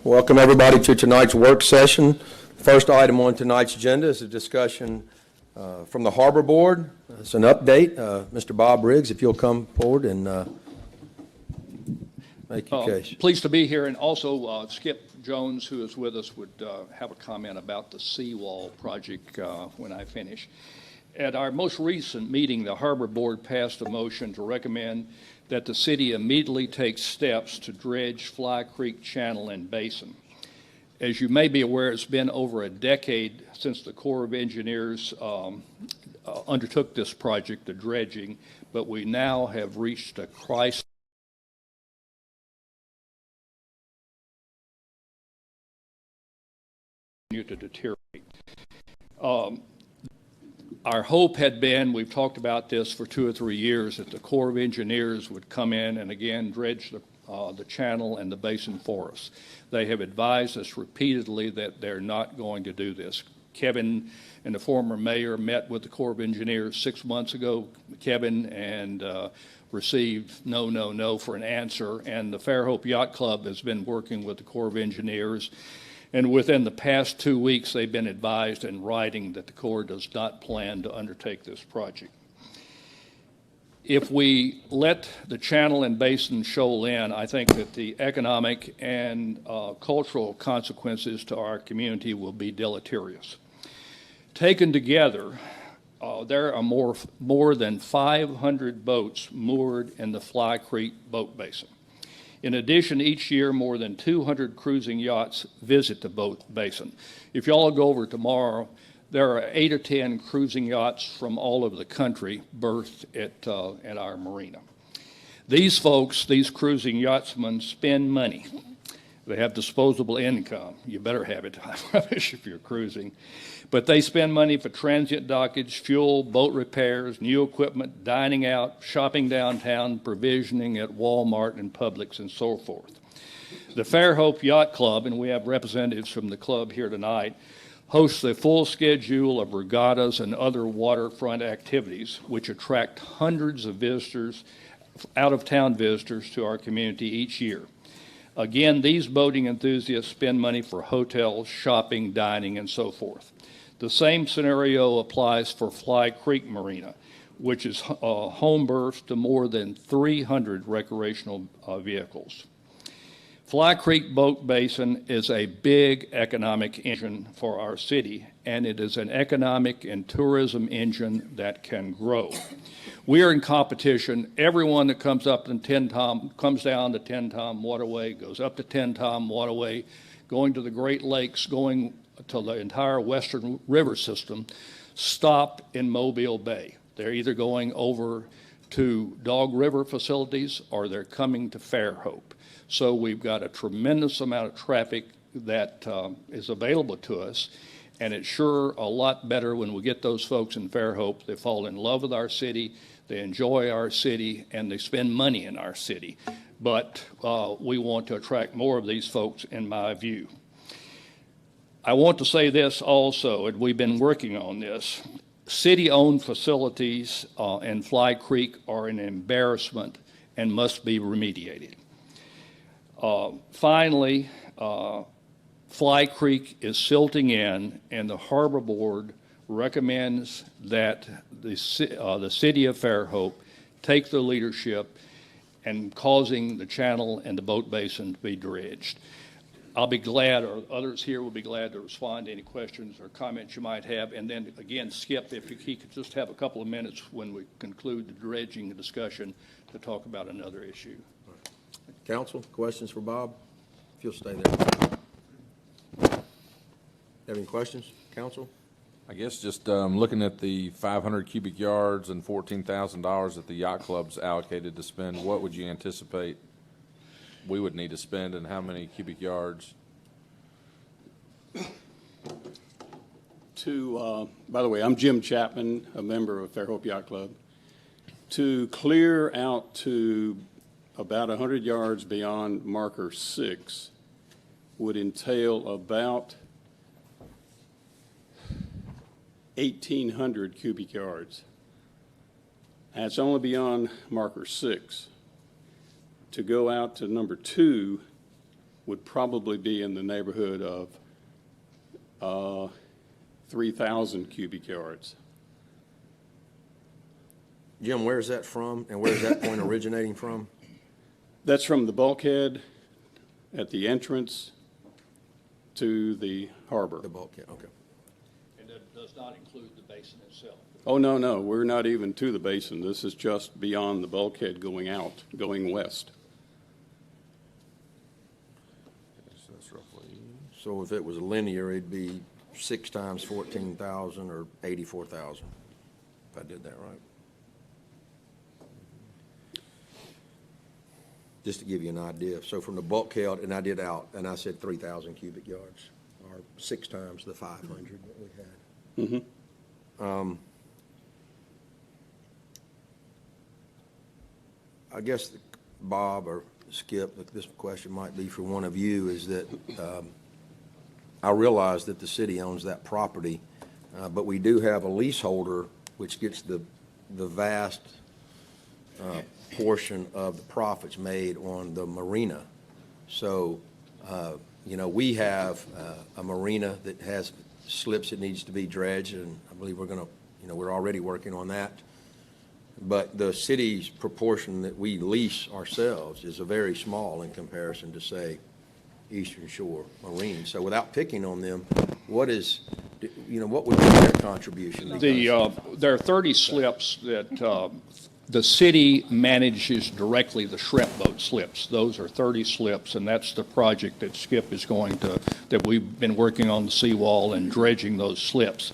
Welcome everybody to tonight's work session. First item on tonight's agenda is a discussion from the Harbor Board. It's an update. Mr. Bob Riggs, if you'll come forward and make your case. Pleased to be here, and also Skip Jones, who is with us, would have a comment about the seawall project when I finish. At our most recent meeting, the Harbor Board passed a motion to recommend that the city immediately take steps to dredge Fly Creek Channel and Basin. As you may be aware, it's been over a decade since the Corps of Engineers undertook this project, the dredging, but we now have reached a crisis to deteriorate. Our hope had been, we've talked about this for 2 or 3 years, that the Corps of Engineers would come in and again dredge the channel and the basin for us. They have advised us repeatedly that they're not going to do this. Kevin and the former mayor met with the Corps of Engineers 6 months ago, Kevin, and received no for an answer. And the Fairhope Yacht Club has been working with the Corps of Engineers. And within the past 2 weeks, they've been advised in writing that the Corps does not plan to undertake this project. If we let the channel and basin shoal in, I think that the economic and cultural consequences to our community will be deleterious. Taken together, there are more than 500 boats moored in the Fly Creek boat basin. In addition, each year, more than 200 cruising yachts visit the boat basin. If y'all go over tomorrow, there are 8 or 10 cruising yachts from all over the country berthed at our marina. These folks, these cruising yachtsmen, spend money. They have disposable income. You better have it, I promise, if you're cruising. But they spend money for transient dockage, fuel, boat repairs, new equipment, dining out, shopping downtown, provisioning at Walmart and Publix, and so forth. The Fairhope Yacht Club, and we have representatives from the club here tonight, hosts a full schedule of regattas and other waterfront activities, which attract hundreds of visitors, out-of-town visitors, to our community each year. Again, these boating enthusiasts spend money for hotels, shopping, dining, and so forth. The same scenario applies for Fly Creek Marina, which is home berth to more than 300 recreational vehicles. Fly Creek Boat Basin is a big economic engine for our city, and it is an economic and tourism engine that can grow. We are in competition. Everyone that comes up in comes down to Tenn-Tom Waterway, goes up to Tenn-Tom Waterway, going to the Great Lakes, going to the entire Western River system, stop in Mobile Bay. They're either going over to Dog River facilities or they're coming to Fairhope. So we've got a tremendous amount of traffic that is available to us, and it's sure a lot better when we get those folks in Fairhope. They fall in love with our city, they enjoy our city, and they spend money in our city. But we want to attract more of these folks, in my view. I want to say this also, and we've been working on this. City-owned facilities in Fly Creek are an embarrassment and must be remediated. Finally, Fly Creek is silting in, and the Harbor Board recommends that the city of Fairhope take the leadership in causing the channel and the boat basin to be dredged. I'll be glad, or others here will be glad, to respond to any questions or comments you might have. And then again, Skip, if he could just have a couple of minutes when we conclude the dredging discussion to talk about another issue. Council, questions for Bob? If you'll stay there. Have any questions, Council? I guess just looking at the 500 cubic yards and $14,000 that the yacht club's allocated to spend, what would you anticipate we would need to spend, and how many cubic yards? By the way, I'm Jim Chapman, a member of Fairhope Yacht Club. To clear out to about 100 yards beyond marker 6 would entail about 1,800 cubic yards. That's only beyond marker 6. To go out to number 2 would probably be in the neighborhood of 3,000 cubic yards. Jim, where's that from, and where's that point originating from? That's from the bulkhead at the entrance to the harbor. The bulkhead, okay. And that does not include the basin itself. Oh, no, we're not even to the basin. This is just beyond the bulkhead going out, going west. So that's roughly, So if it was linear, it'd be 6 times 14,000 or 84,000, if I did that right. Just to give you an idea. So from the bulkhead, and I did out, and I said 3,000 cubic yards, or 6 times the 500 that we had. I guess Bob or Skip, this question might be for one of you, is that I realize that the city owns that property, but we do have a leaseholder which gets the vast portion of the profits made on the marina. So, we have a marina that has slips that needs to be dredged, and I believe we're already working on that. But the city's proportion that we lease ourselves is a very small in comparison to, say, Eastern Shore Marine. So without picking on them, what would be their contribution? There are 30 slips that the city manages directly, the shrimp boat slips. Those are 30 slips, and that's the project that Skip is that we've been working on the seawall and dredging those slips.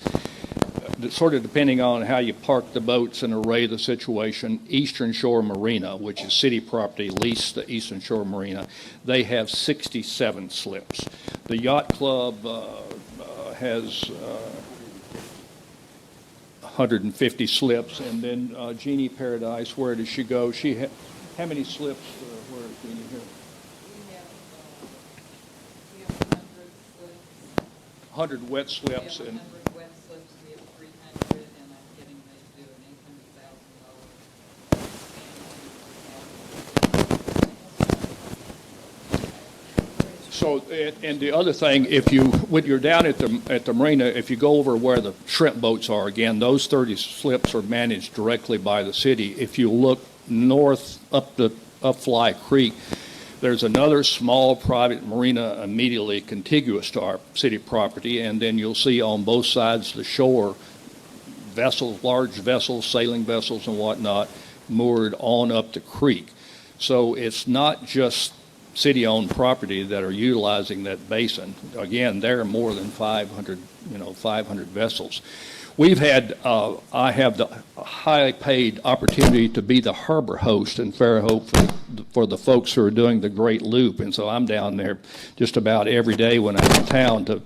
Sort of depending on how you park the boats and array the situation, Eastern Shore Marina, which is city property, leased the Eastern Shore Marina, they have 67 slips. The Yacht Club has 150 slips, and then Jeannie Paradise, where does she go? How many slips? Where is Jeannie here? We have 100 slips. 100 wet slips, We have and 100 wet slips, we have 300, and I'm getting ready to do an $800,000. so, and the other thing, when you're down at the marina, if you go over where the shrimp boats are, again, those 30 slips are managed directly by the city. If you look north up Fly Creek, there's another small private marina immediately contiguous to our city property, and then you'll see on both sides of the shore vessels, large vessels, sailing vessels and whatnot, moored on up the creek. So it's not just city-owned property that are utilizing that basin. Again, there are more than 500 vessels. I have the high-paid opportunity to be the harbor host in Fairhope for the folks who are doing the Great Loop, and so I'm down there just about every day when I'm in town to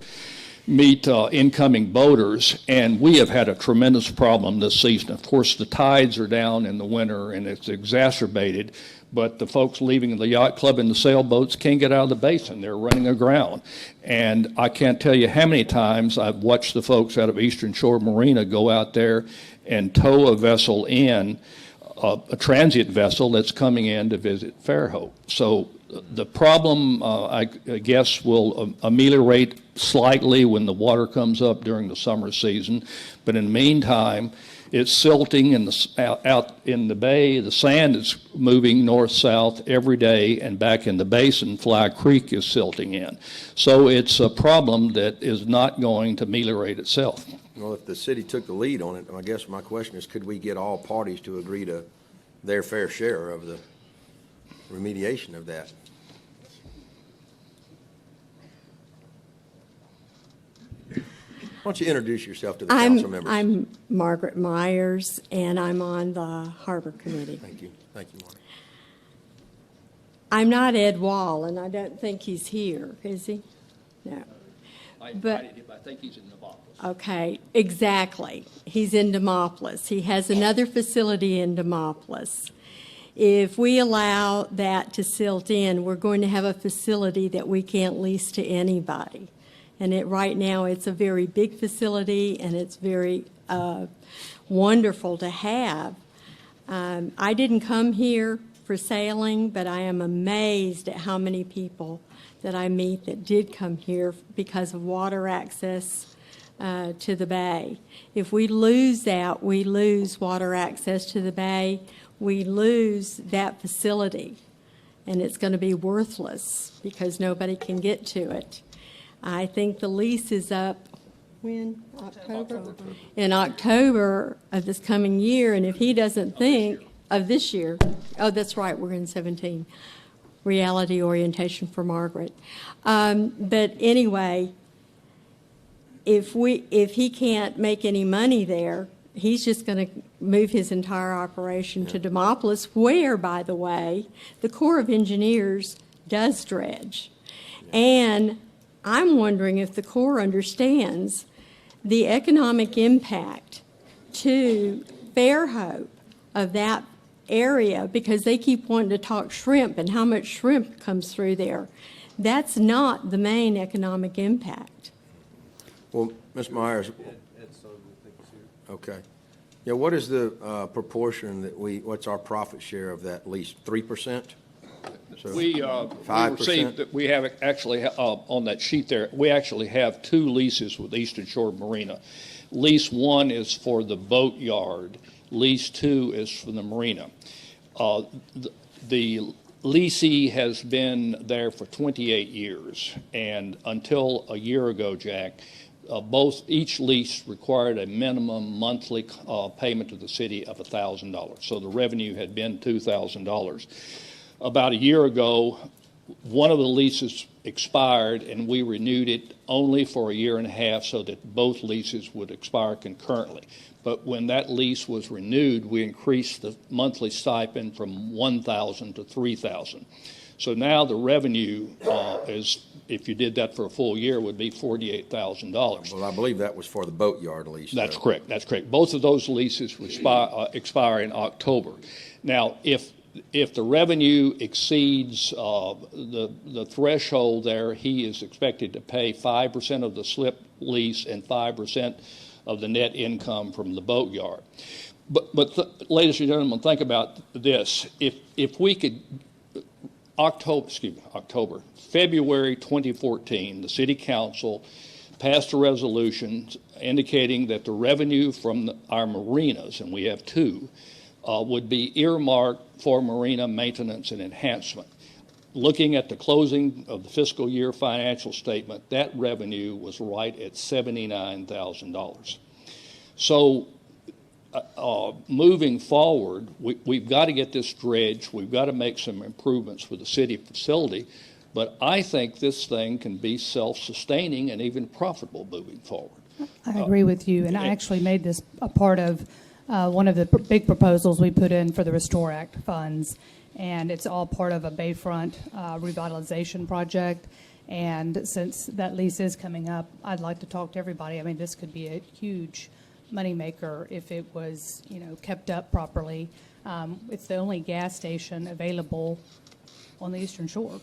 meet incoming boaters, and we have had a tremendous problem this season. Of course, the tides are down in the winter, and it's exacerbated, but the folks leaving the yacht club and the sailboats can't get out of the basin. They're running aground. And I can't tell you how many times I've watched the folks out of Eastern Shore Marina go out there and tow a vessel in, a transient vessel that's coming in to visit Fairhope. So the problem, I guess, will ameliorate slightly when the water comes up during the summer season. But in the meantime, it's silting out in the bay. The sand is moving north-south every day, and back in the basin, Fly Creek is silting in. So it's a problem that is not going to ameliorate itself. Well, if the city took the lead on it, I guess my question is, could we get all parties to agree to their fair share of the remediation of that? Why don't you introduce yourself to the council members? I'm Margaret Myers, and I'm on the Harbor Committee. Thank you, Mark. I'm not Ed Wall, and I don't think he's here, is he? No. I But- invited him. I think he's in Nevaeh. Okay, exactly. He's in Demopolis. He has another facility in Demopolis. If we allow that to silt in, we're going to have a facility that we can't lease to anybody. And right now, it's a very big facility, and it's very wonderful to have. I didn't come here for sailing, but I am amazed at how many people that I meet that did come here because of water access to the bay. If we lose that, we lose water access to the bay, we lose that facility, and it's going to be worthless because nobody can get to it. I think the lease is up, when? October? In October of this coming year, and if he doesn't think of this year, oh, that's right, we're in 17, reality orientation for Margaret. But anyway, if he can't make any money there, he's just going to move his entire operation to Demopolis, where, by the way, the Corps of Engineers does dredge. And I'm wondering if the Corps understands the economic impact to Fairhope of that area, because they keep wanting to talk shrimp and how much shrimp comes through there. That's not the main economic impact. Well, Ms. Myers, okay. Yeah, what is the proportion that what's our profit share of that lease? 3%? So We 5%? received, we have actually, on that sheet there, we actually have 2 leases with Eastern Shore Marina. Lease 1 is for the boatyard. Lease 2 is for the marina. The leasee has been there for 28 years, and until a year ago, Jack, each lease required a minimum monthly payment to the city of $1,000. So the revenue had been $2,000. About a year ago, one of the leases expired, and we renewed it only for a year and a half so that both leases would expire concurrently. But when that lease was renewed, we increased the monthly stipend from $1,000 to $3,000. So now the revenue is, if you did that for a full year, would be $48,000. Well, I believe that was for the boatyard lease. That's though. correct. That's correct. Both of those leases expire in October. Now, if the revenue exceeds the threshold there, he is expected to pay 5% of the slip lease and 5% of the net income from the boatyard. But ladies and gentlemen, think about this. If we could, February 2014, the City Council passed a resolution indicating that the revenue from our marinas, and we have 2, would be earmarked for marina maintenance and enhancement. Looking at the closing of the fiscal year financial statement, that revenue was right at $79,000. So moving forward, we've got to get this dredged. We've got to make some improvements for the city facility. But I think this thing can be self-sustaining and even profitable moving forward. I agree with you, and I actually made this a part of one of the big proposals we put in for the Restore Act funds, and it's all part of a bayfront revitalization project. And since that lease is coming up, I'd like to talk to everybody. I mean, this could be a huge moneymaker if it was, kept up properly. It's the only gas station available on the Eastern Shore.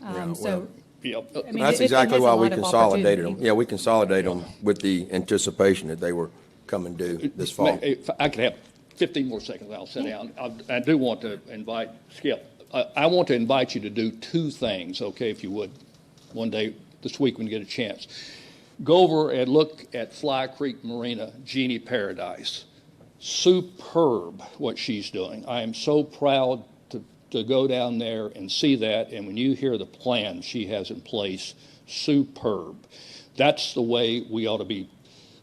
Yep. I mean, That's it exactly has a why we lot of consolidated them. opportunity. Yeah, we consolidated them with the anticipation that they were coming due this fall. If I could have 15 more seconds, I'll sit down. I do want to invite Skip. I want to invite you to do 2 things, okay, if you would, one day this week when you get a chance. Go over and look at Fly Creek Marina, Jeannie Paradise. Superb what she's doing. I am so proud to go down there and see that, and when you hear the plan she has in place, superb. That's the way we ought to be.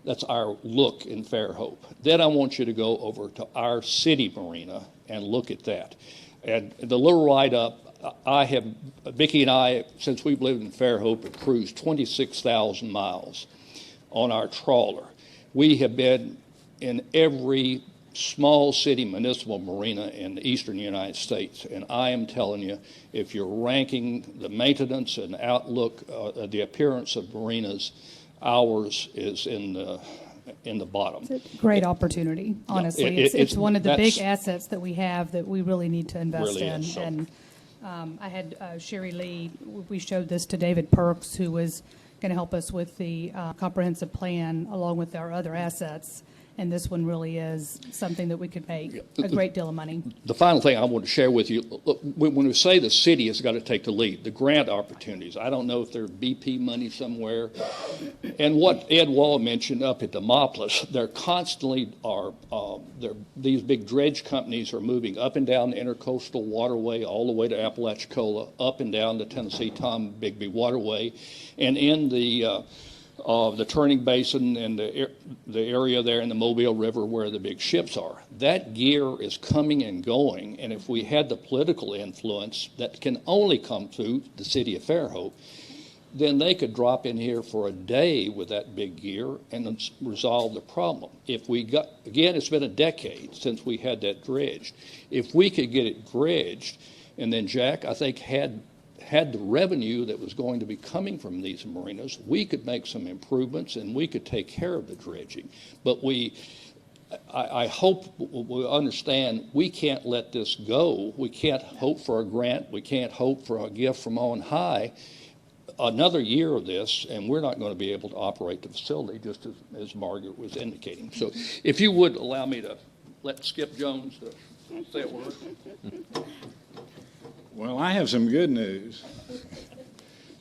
That's our look in Fairhope. Then I want you to go over to our city marina and look at that. And the little write-up, Vicki and I, since we've lived in Fairhope, have cruised 26,000 miles on our trawler. We have been in every small city municipal marina in the eastern United States. And I am telling you, if you're ranking the maintenance and outlook, the appearance of marinas, ours is in the bottom. It's a great opportunity, honestly. It's one of the big assets that we have that we really need to invest Really in. is, so. And I had Sherry Lee, we showed this to David Perks, who was going to help us with the comprehensive plan along with our other assets. and this one really is something that we could make a great deal of money. The final thing I want to share with you, look, when we say the city has got to take the lead, the grant opportunities, I don't know if there's BP money somewhere. And what Ed Wall mentioned up at Demopolis, they're constantly these big dredge companies are moving up and down the intercoastal waterway all the way to Apalachicola, up and down the Tennessee Tom Bigby waterway, and in the turning basin and the area there in the Mobile River where the big ships are. That gear is coming and going, and if we had the political influence that can only come through the city of Fairhope, then they could drop in here for a day with that big gear and resolve the problem. If we got, again, it's been a decade since we had that dredged. If we could get it dredged, and then Jack, I think, had the revenue that was going to be coming from these marinas, we could make some improvements and we could take care of the dredging. But I hope we understand we can't let this go. We can't hope for a grant. We can't hope for a gift from on high. Another year of this, and we're not going to be able to operate the facility, just as Margaret was indicating. So if you would allow me to let Skip Jones say a word. Well, I have some good news.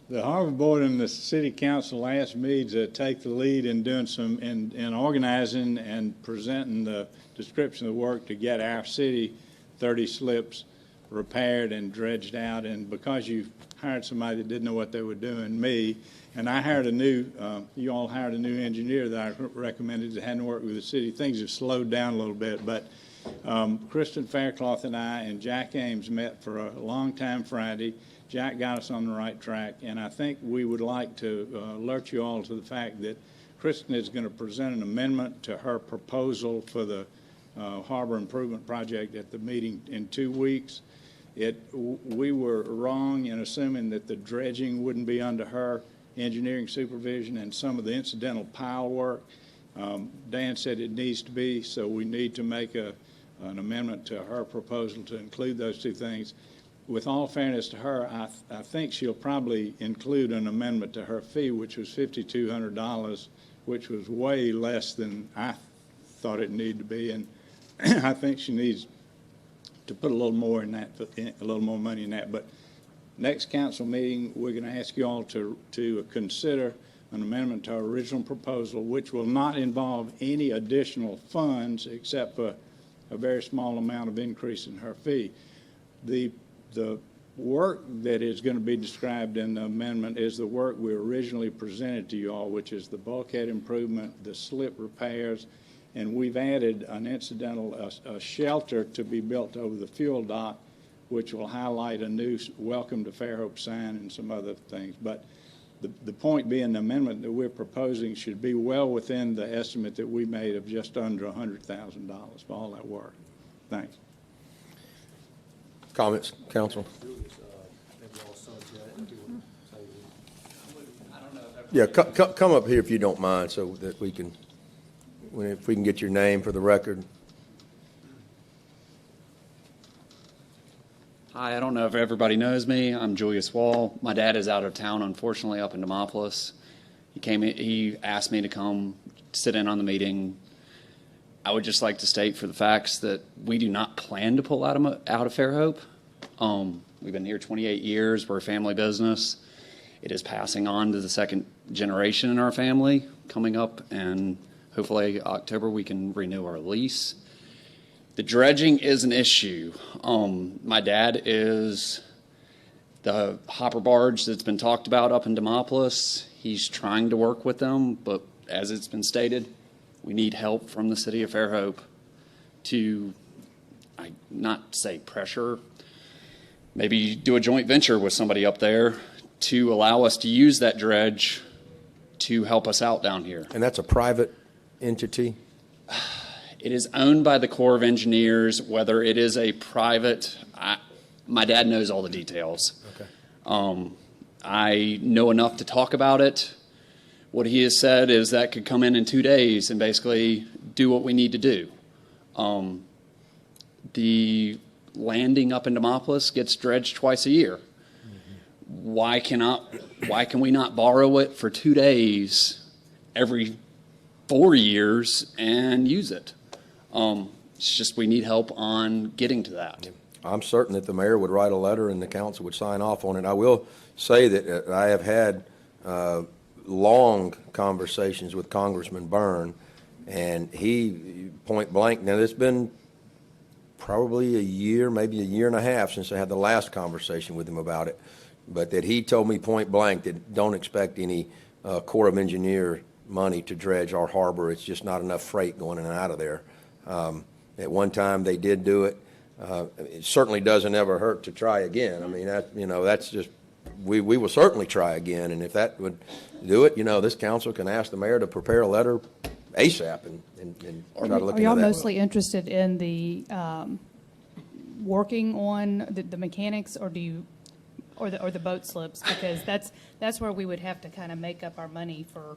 The Harbor Board and the City Council asked me to take the lead in doing in organizing and presenting the description of the work to get our city 30 slips repaired and dredged out. And because you hired somebody that didn't know what they were doing, me, and I hired you all hired a new engineer that I recommended that hadn't worked with the city. Things have slowed down a little bit, but Kristen Faircloth and I and Jack Ames met for a long time Friday. Jack got us on the right track, and I think we would like to alert you all to the fact that Kristen is going to present an amendment to her proposal for the harbor improvement project at the meeting in 2 weeks. We were wrong in assuming that the dredging wouldn't be under her engineering supervision and some of the incidental pile work. Dan said it needs to be, so we need to make an amendment to her proposal to include those two things. With all fairness to her, I think she'll probably include an amendment to her fee, which was $5,200, which was way less than I thought it needed to be, and I think she needs to put a little more in that, a little more money in that. But next council meeting, we're going to ask you all to consider an amendment to our original proposal, which will not involve any additional funds except for a very small amount of increase in her fee. The work that is going to be described in the amendment is the work we originally presented to you all, which is the bulkhead improvement, the slip repairs, and we've added an incidental a shelter to be built over the fuel dock, which will highlight a new Welcome to Fairhope sign and some other things. But the point being, the amendment that we're proposing should be well within the estimate that we made of just under $100,000 for all that work. Thanks. Comments, council? Yeah, come up here if you don't mind, so that we can, if we can get your name for the record. Hi, I don't know if everybody knows me. I'm Julius Wall. My dad is out of town, unfortunately, up in Demopolis. He asked me to come sit in on the meeting. I would just like to state for the facts that we do not plan to pull out of Fairhope. We've been here 28 years. We're a family business. It is passing on to the second generation in our family coming up, and hopefully October we can renew our lease. The dredging is an issue. My dad is the hopper barge that's been talked about up in Demopolis. He's trying to work with them, but as it's been stated, we need help from the city of Fairhope to, not say pressure, maybe do a joint venture with somebody up there to allow us to use that dredge to help us out down here. And that's a private entity? It is owned by the Corps of Engineers. Whether it is a private, my dad knows all the details. Okay. I know enough to talk about it. What he has said is that could come in 2 days and basically do what we need to do. The landing up in Demopolis gets dredged twice a year. Why can we not borrow it for 2 days every 4 years and use it. It's just we need help on getting to that. I'm certain that the mayor would write a letter and the council would sign off on it. I will say that I have had long conversations with Congressman Byrne, and he, point blank, now it's been probably a year, maybe a year and a half since I had the last conversation with him about it, but that he told me point blank that don't expect any Corps of Engineer money to dredge our harbor. It's just not enough freight going in and out of there. At one time, they did do it. It certainly doesn't ever hurt to try again. I mean, that's just, we will certainly try again, and if that would do it, this council can ask the mayor to prepare a letter ASAP and try to look Are y'all into that. mostly interested in the, working on the mechanics, or or the boat slips? Because that's where we would have to kind of make up our money for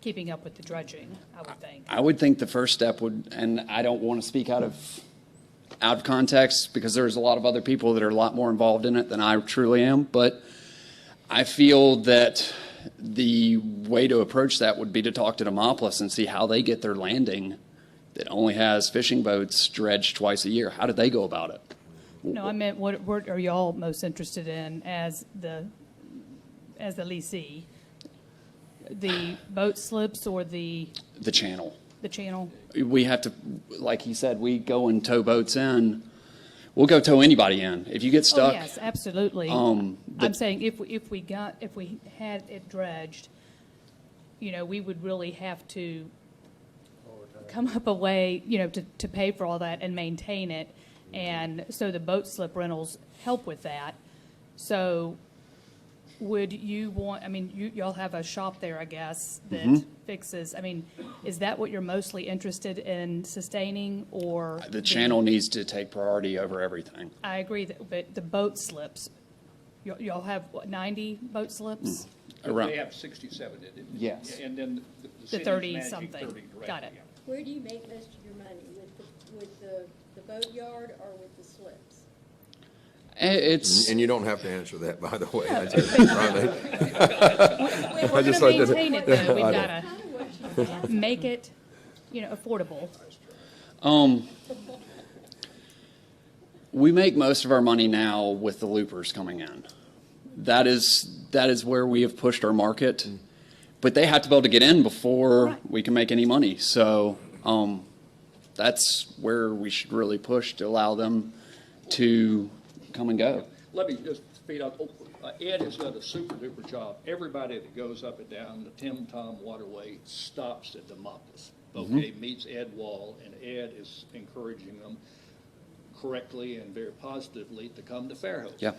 keeping up with the dredging, I would think. I would think the first step would, and I don't want to speak out of context because there's a lot of other people that are a lot more involved in it than I truly am, but I feel that the way to approach that would be to talk to Demopolis and see how they get their landing that only has fishing boats dredged twice a year. How did they go about it? No, I meant, what are y'all most interested in as the leasee? The boat slips or the channel. The channel? We have to, like he said, we go and tow boats in. We'll go tow anybody in. If you get stuck. Oh, yes, absolutely. I'm saying if we had it dredged, we would really have to come up a way, to pay for all that and maintain it. And so the boat slip rentals help with that. So would you want, y'all have a shop there, I guess, that fixes, is that what you're mostly interested in sustaining, or? The channel needs to take priority over everything. I agree, but the boat slips, y'all have, what, 90 boat slips? Around. They have 67 in it. Yes. And then the The city's 30 managing something. 30 direct, Got it. yeah. Where do you make most of your money, with the boat yard or with the slips? It's, And you don't have to answer that, by the way. I If we're just gonna like to- maintain it, though, we've I know. gotta make it, affordable. we make most of our money now with the loopers coming in. That is where we have pushed our market, but they have to be able to get in before Right. we can make any money. So that's where we should really push to allow them to come and go. Let me just feed up. Ed has done a super duper job. Everybody that goes up and down the Tim Tom Waterway stops at Demopolis. Okay, meets Ed Wall, and Ed is encouraging them correctly and very positively to come to Fairhope. Yeah.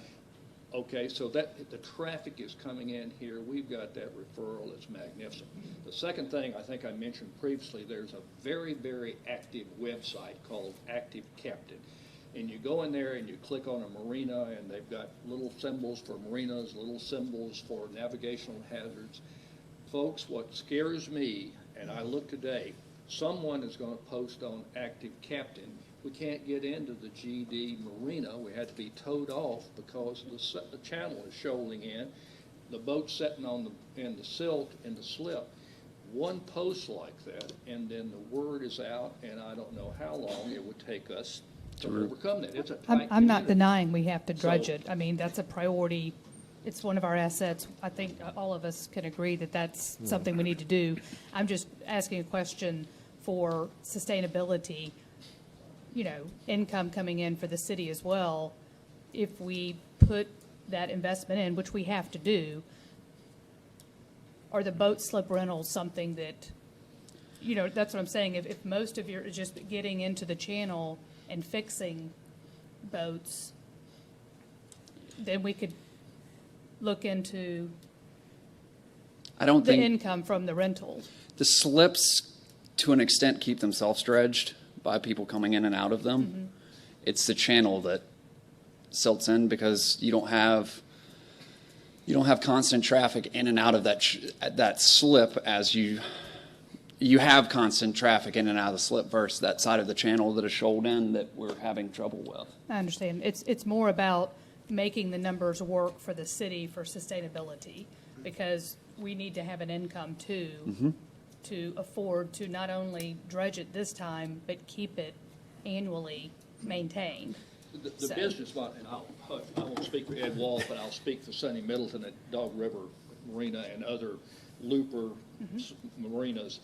Okay, so that the traffic is coming in here. We've got that referral. It's magnificent. The second thing I think I mentioned previously, there's a very, very active website called Active Captain. And you go in there and you click on a marina, and they've got little symbols for marinas, little symbols for navigational hazards. Folks, what scares me, and I look today, someone is going to post on Active Captain, we can't get into the GD Marina. We had to be towed off because the channel is shoaling in. The boat's sitting in the silt and the slip. One post like that, and then the word is out, and I don't know how long it would take us to overcome that. It's a tight I'm not community. denying we have to dredge So- it. That's a priority. It's one of our assets. I think all of us can agree that that's something we need to do. I'm just asking a question for sustainability, income coming in for the city as well. If we put that investment in, which we have to do, are the boat slip rentals something that, that's what I'm saying. If most of your is just getting into the channel and fixing boats, then we could look into I don't the think income from the rentals. the slips, to an extent, keep themselves dredged by people coming in and out of them. It's the channel that silts in because you don't have constant traffic in and out of that slip as you have constant traffic in and out of the slip versus that side of the channel that is shoaled in that we're having trouble with. I understand. It's more about making the numbers work for the city for sustainability, because we need to have an income too. to afford to not only dredge it this time, but keep it annually maintained. The So- business model, and I won't speak for Ed Wall, but I'll speak for Sonny Middleton at Dog River Marina and other looper marinas.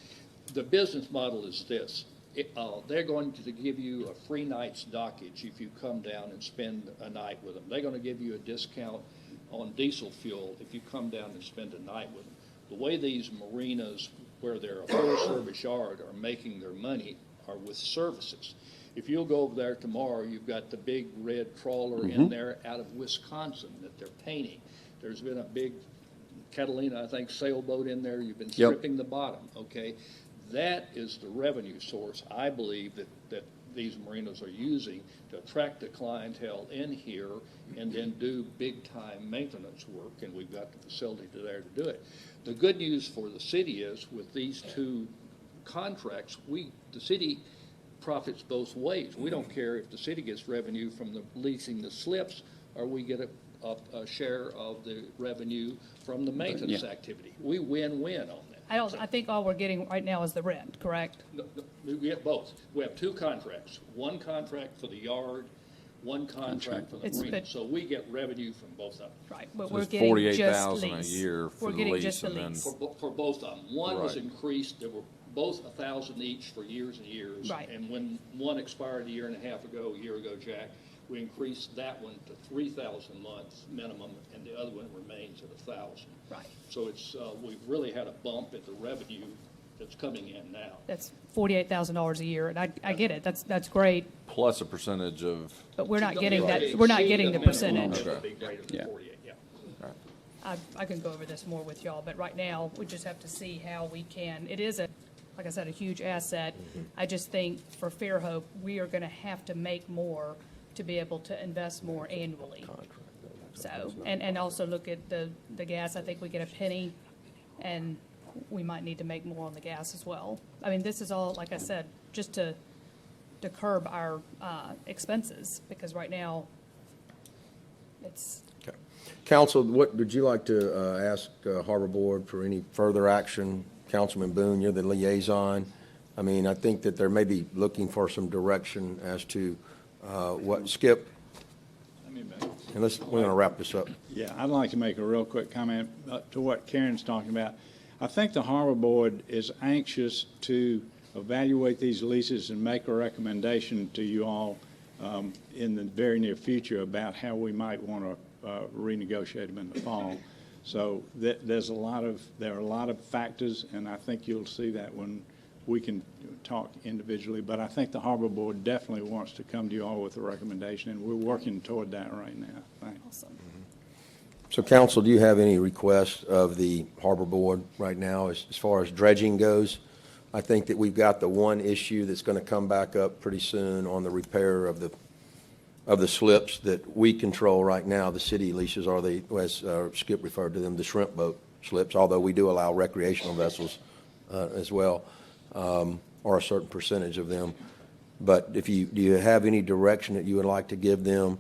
The business model is this. They're going to give you a free night's dockage if you come down and spend a night with them. They're going to give you a discount on diesel fuel if you come down and spend a night with them. The way these marinas, where they're a full-service yard, are making their money are with services. If you'll go over there tomorrow, you've got the big red trawler in there out of Wisconsin that they're painting. There's been a big Catalina, I think, sailboat in there. You've been stripping the bottom, okay? That is the revenue source, I believe, that these marinas are using to attract the clientele in here and then do big-time maintenance work, and we've got the facility there to do it. The good news for the city is, with these two contracts, the city profits both ways. We don't care if the city gets revenue from the leasing the slips, or we get a share of the revenue from the maintenance activity. We win-win on that. I think all we're getting right now is the rent, correct? No, we get both. We have two contracts, one contract for the yard, one contract for the It's marina. the- So we get revenue from both of them, Right, but So we're it's getting just 48,000 a lease. year for We're the getting lease, just the and then- lease. for both of them. One was Right. increased, they were both 1,000 each for years and years. Right. And when one expired a year and a year ago, Jack, we increased that one to 3,000 months minimum, and the other one remains at 1,000. Right. So it's, we've really had a bump at the revenue that's coming in now. That's $48,000 a year, and I get it, that's great, Plus a percentage of, but we're not Don't getting really that, we're not exceed getting the minimum percentage. of the big rate of the 48, yeah. I can go over this more with y'all, but right now, we just have to see how we can, it is like I said, a huge asset. I just think for Fairhope, we are gonna have to make more to be able to invest more annually. So, and also look at the gas, I think we get a penny, and we might need to make more on the gas as well. I mean, this is all, like I said, just to curb our expenses, because right now, it's, Okay. Council, what, would you like to ask Harbor Board for any further action? Councilman Boone, you're the liaison. I mean, I think that they're maybe looking for some direction as to what, Skip, and we're going to wrap this up. Yeah, I'd like to make a real quick comment to what Karen's talking about. I think the Harbor Board is anxious to evaluate these leases and make a recommendation to you all in the very near future about how we might want to renegotiate them in the fall. So there are a lot of factors, and I think you'll see that when we can talk individually. But I think the Harbor Board definitely wants to come to you all with a recommendation, and we're working toward that right now. Thanks. awesome. So, council, do you have any requests of the Harbor Board right now as far as dredging goes? I think that we've got the one issue that's going to come back up pretty soon on the repair of the slips that we control right now. The city leases are as Skip referred to them, the shrimp boat slips, although we do allow recreational vessels as well, or a certain percentage of them. But do you have any direction that you would like to give them?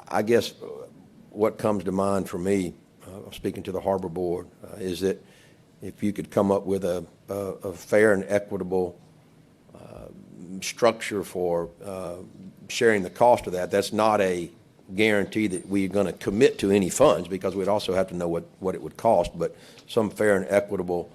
I guess what comes to mind for me, speaking to the Harbor Board, is that if you could come up with a fair and equitable structure for sharing the cost of that. That's not a guarantee that we're going to commit to any funds, because we'd also have to know what it would cost, but some fair and equitable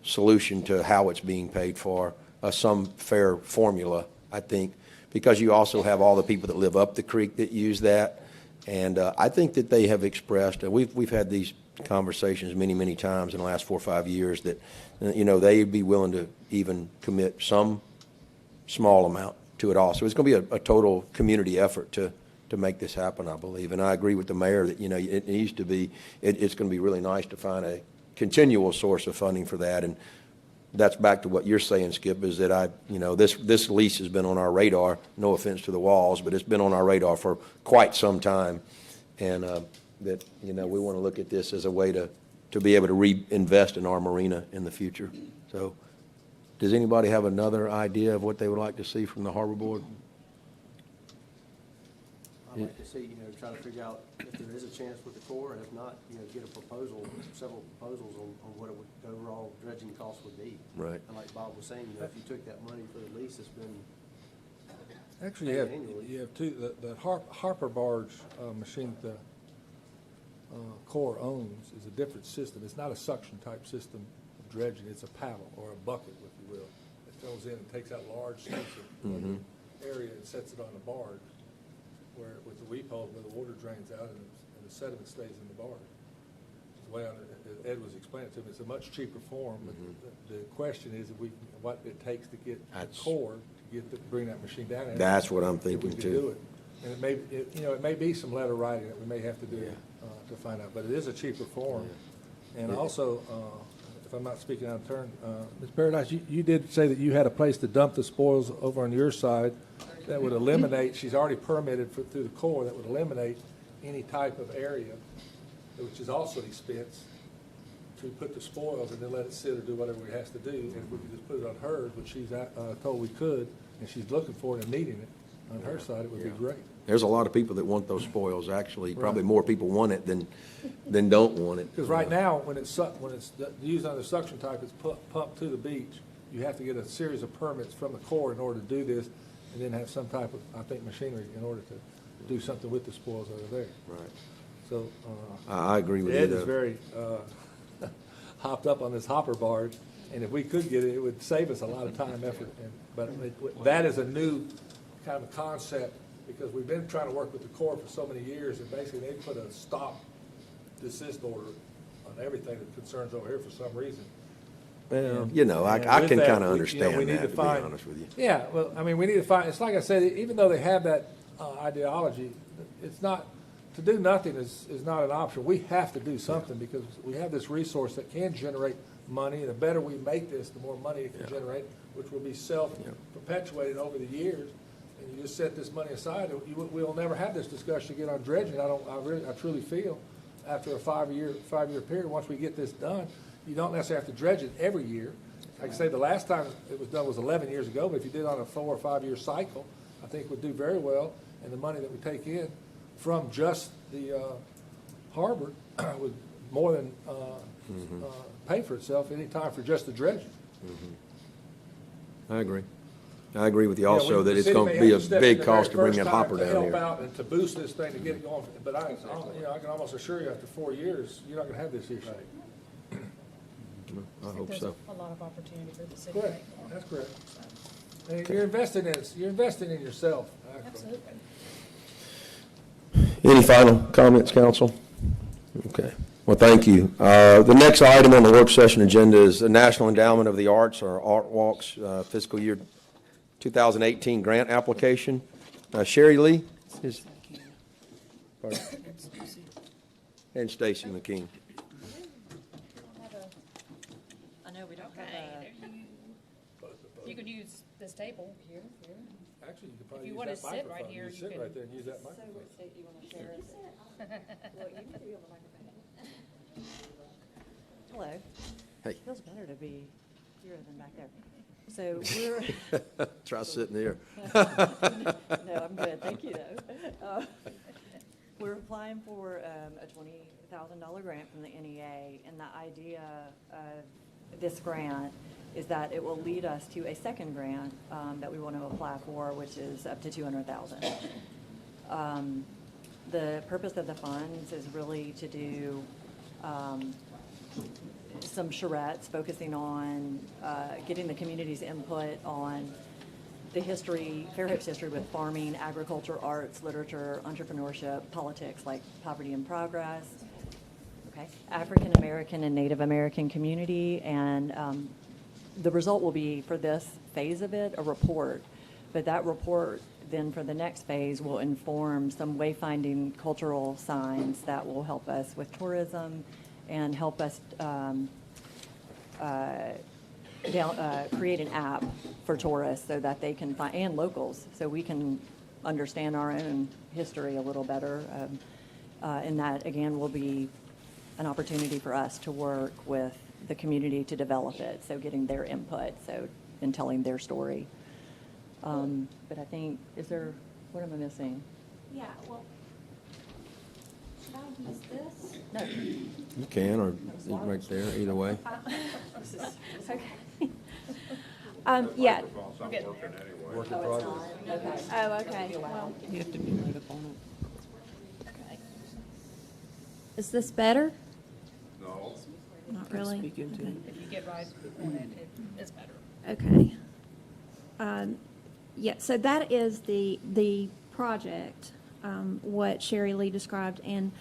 solution to how it's being paid for, some fair formula, I think, because you also have all the people that live up the creek that use that. And I think that they have expressed, and we've had these conversations many, many times in the last 4 or 5 years, that, they'd be willing to even commit some small amount to it all. So it's going to be a total community effort to make this happen, I believe. And I agree with the mayor that, it needs to be, it's going to be really nice to find a continual source of funding for that. And that's back to what you're saying, Skip, is that this lease has been on our radar, no offense to the Walls, but it's been on our radar for quite some time. And that, we want to look at this as a way to be able to reinvest in our marina in the future. So does anybody have another idea of what they would like to see from the Harbor Board? I'd like to see, try to figure out if there is a chance with the Corps, and if not, get a proposal, several proposals on what it would, the overall dredging cost would be. Right. And like Bob was saying, if you took that money for the lease, it's been, Actually, Annually. you have two, the Harper barge machine that the Corps owns is a different system. It's not a suction type system of dredging, it's a paddle or a bucket, if you will. It goes in and takes out large extensive area and sets it on a barge, where with the weep hole, where the water drains out and the sediment stays in the barge. The way Ed was explaining it to me, it's a much cheaper form, but the question is what it takes to get the That's- Corps bring that machine down. there. That's what I'm If we thinking could too. do it. And it may be some letter writing that we may have to do to find out, but it is a cheaper form. And also, if I'm not speaking out of turn, Ms. Paradise, you did say that you had a place to dump the spoils over on your side that would eliminate, she's already permitted through the Corps, that would eliminate any type of area, which is also expense, to put the spoils and then let it sit or do whatever it has to do. And if we could just put it on hers, which she's told we could, and she's looking for it and needing it on her side, it would be great. There's a lot of people that want those spoils, actually. Probably more people want it than don't want it. Because right now, when it's used on the suction type, it's pumped to the beach. You have to get a series of permits from the Corps in order to do this, and then have some type of, I think, machinery in order to do something with the spoils that are there. Right. So, I agree with you, Ed is though. very hopped up on this hopper barge, and if we could get it, it would save us a lot of time, effort. But that is a new kind of a concept, because we've been trying to work with the Corps for so many years, and basically they put a stop, desist order on everything that concerns over here for some reason. Well, And I with can that, kind of we understand need that, to be find- honest with you. Yeah, well, I mean, we need to find, it's like I said, even though they have that ideology, it's not, to do nothing is not an option. We have to do something, because we have this resource that can generate money, and the better we make this, the more money it can generate, which will be self-perpetuated over the years. And you just set this money aside, and we'll never have this discussion again on dredging. I truly feel, after a five-year period, once we get this done, you don't necessarily have to dredge it every year. Like I say, the last time it was done was 11 years ago, but if you did it on a 4 or 5 year cycle, I think it would do very well. And the money that we take in from just the harbor would more than pay for itself any time for just the dredging. I agree. I agree with you Yeah, also that the it's city going may to be have a step in big the cost very to bring first that time hopper to down help here. out and to boost this thing, to get it going. But I can almost assure you, after 4 years, you're not going to have this issue. I hope so. A lot of opportunity for the city Correct, right now. that's correct. And you're investing in yourself, actually. Absolutely. Any final comments, council? Okay. Well, thank you. The next item on the work session agenda is the National Endowment of the Arts, or Art Walks, fiscal year 2018 grant application. Sherry Lee is, pardon? And Stacy McKean. I know we don't have you could use this table here. Actually, you could probably you use wanna that sit right microphone. here, You you sit can- right there and use that microphone. Hello. Hey. Feels better to be here than back there. So we're, Try sitting there. no, I'm good, thank you though. We're applying for a $20,000 grant from the NEA, and the idea of this grant is that it will lead us to a second grant that we want to apply for, which is up to $200,000. The purpose of the funds is really to do some charrettes, focusing on getting the community's input on the history, Fairhope's history with farming, agriculture, arts, literature, entrepreneurship, politics, like Poverty in Progress, okay, African American and Native American community, and the result will be, for this phase of it, a report. But that report then for the next phase will inform some wayfinding cultural signs that will help us with tourism and help us create an app for tourists so that they can find, and locals, so we can understand our own history a little better. And that, again, will be an opportunity for us to work with the community to develop it, so getting their input, so, and telling their story. But I think, what am I missing? Yeah, well, should I use this? No. You can, or right there, either way. Okay. Yeah. Work in progress. Oh, okay, well. You have to be right up on Okay. Is this better? No. Not it. really? Speak into it. If you get right on it, it's better. Okay. Yeah, so that is the project, what Sherry Lee described, and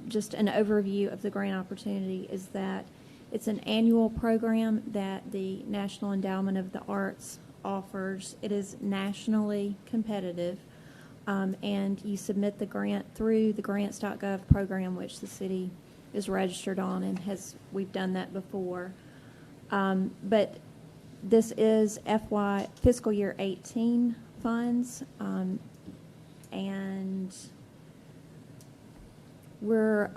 just an overview of the grant opportunity is that it's an annual program that the National Endowment of the Arts offers. It is nationally competitive, and you submit the grant through the grants.gov program, which the city is registered on, and we've done that before. But this is fiscal year 18 funds, and we're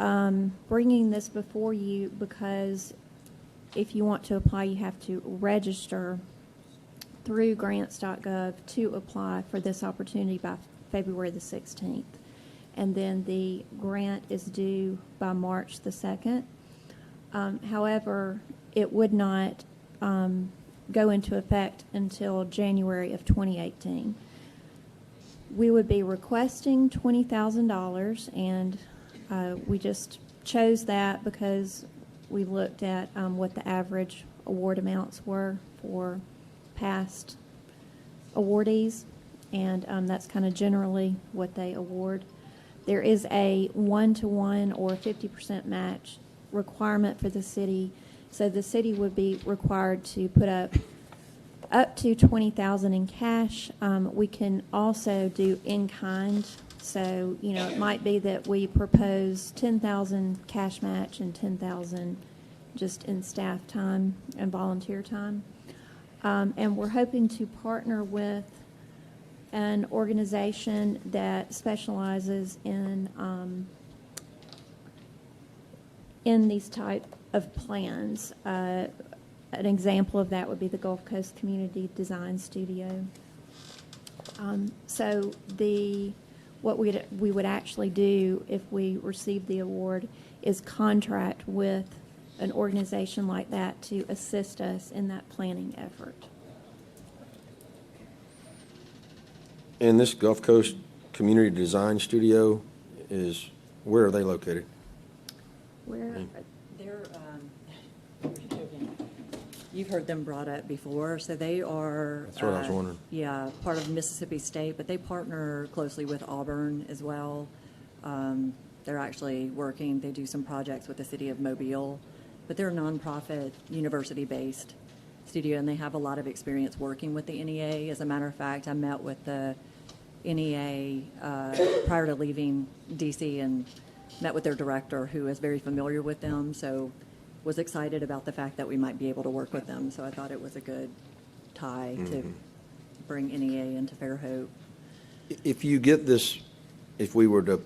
bringing this before you because if you want to apply, you have to register through grants.gov to apply for this opportunity by February the 16th. And then the grant is due by March the 2nd. However, it would not go into effect until January of 2018. We would be requesting $20,000, and we just chose that because we looked at what the average award amounts were for past awardees, and that's kind of generally what they award. There is a 1-to-1 or 50% match requirement for the city, so the city would be required to put up to $20,000 in cash. We can also do in kind. So, it might be that we propose $10,000 cash match and $10,000 just in staff time and volunteer time. And we're hoping to partner with an organization that specializes in these type of plans. An example of that would be the Gulf Coast Community Design Studio. So what we would actually do if we receive the award is contract with an organization like that to assist us in that planning effort. And this Gulf Coast Community Design Studio where are they located? Where, they're, you've heard them brought up before, so they are. That's what I was wondering. Yeah, part of Mississippi State, but they partner closely with Auburn as well. They're actually they do some projects with the city of Mobile, but they're a nonprofit, university-based studio, and they have a lot of experience working with the NEA. As a matter of fact, I met with the NEA prior to leaving DC and met with their director, who is very familiar with them, so was excited about the fact that we might be able to work with them. So I thought it was a good tie to bring NEA into Fairhope. If you get this, if we were to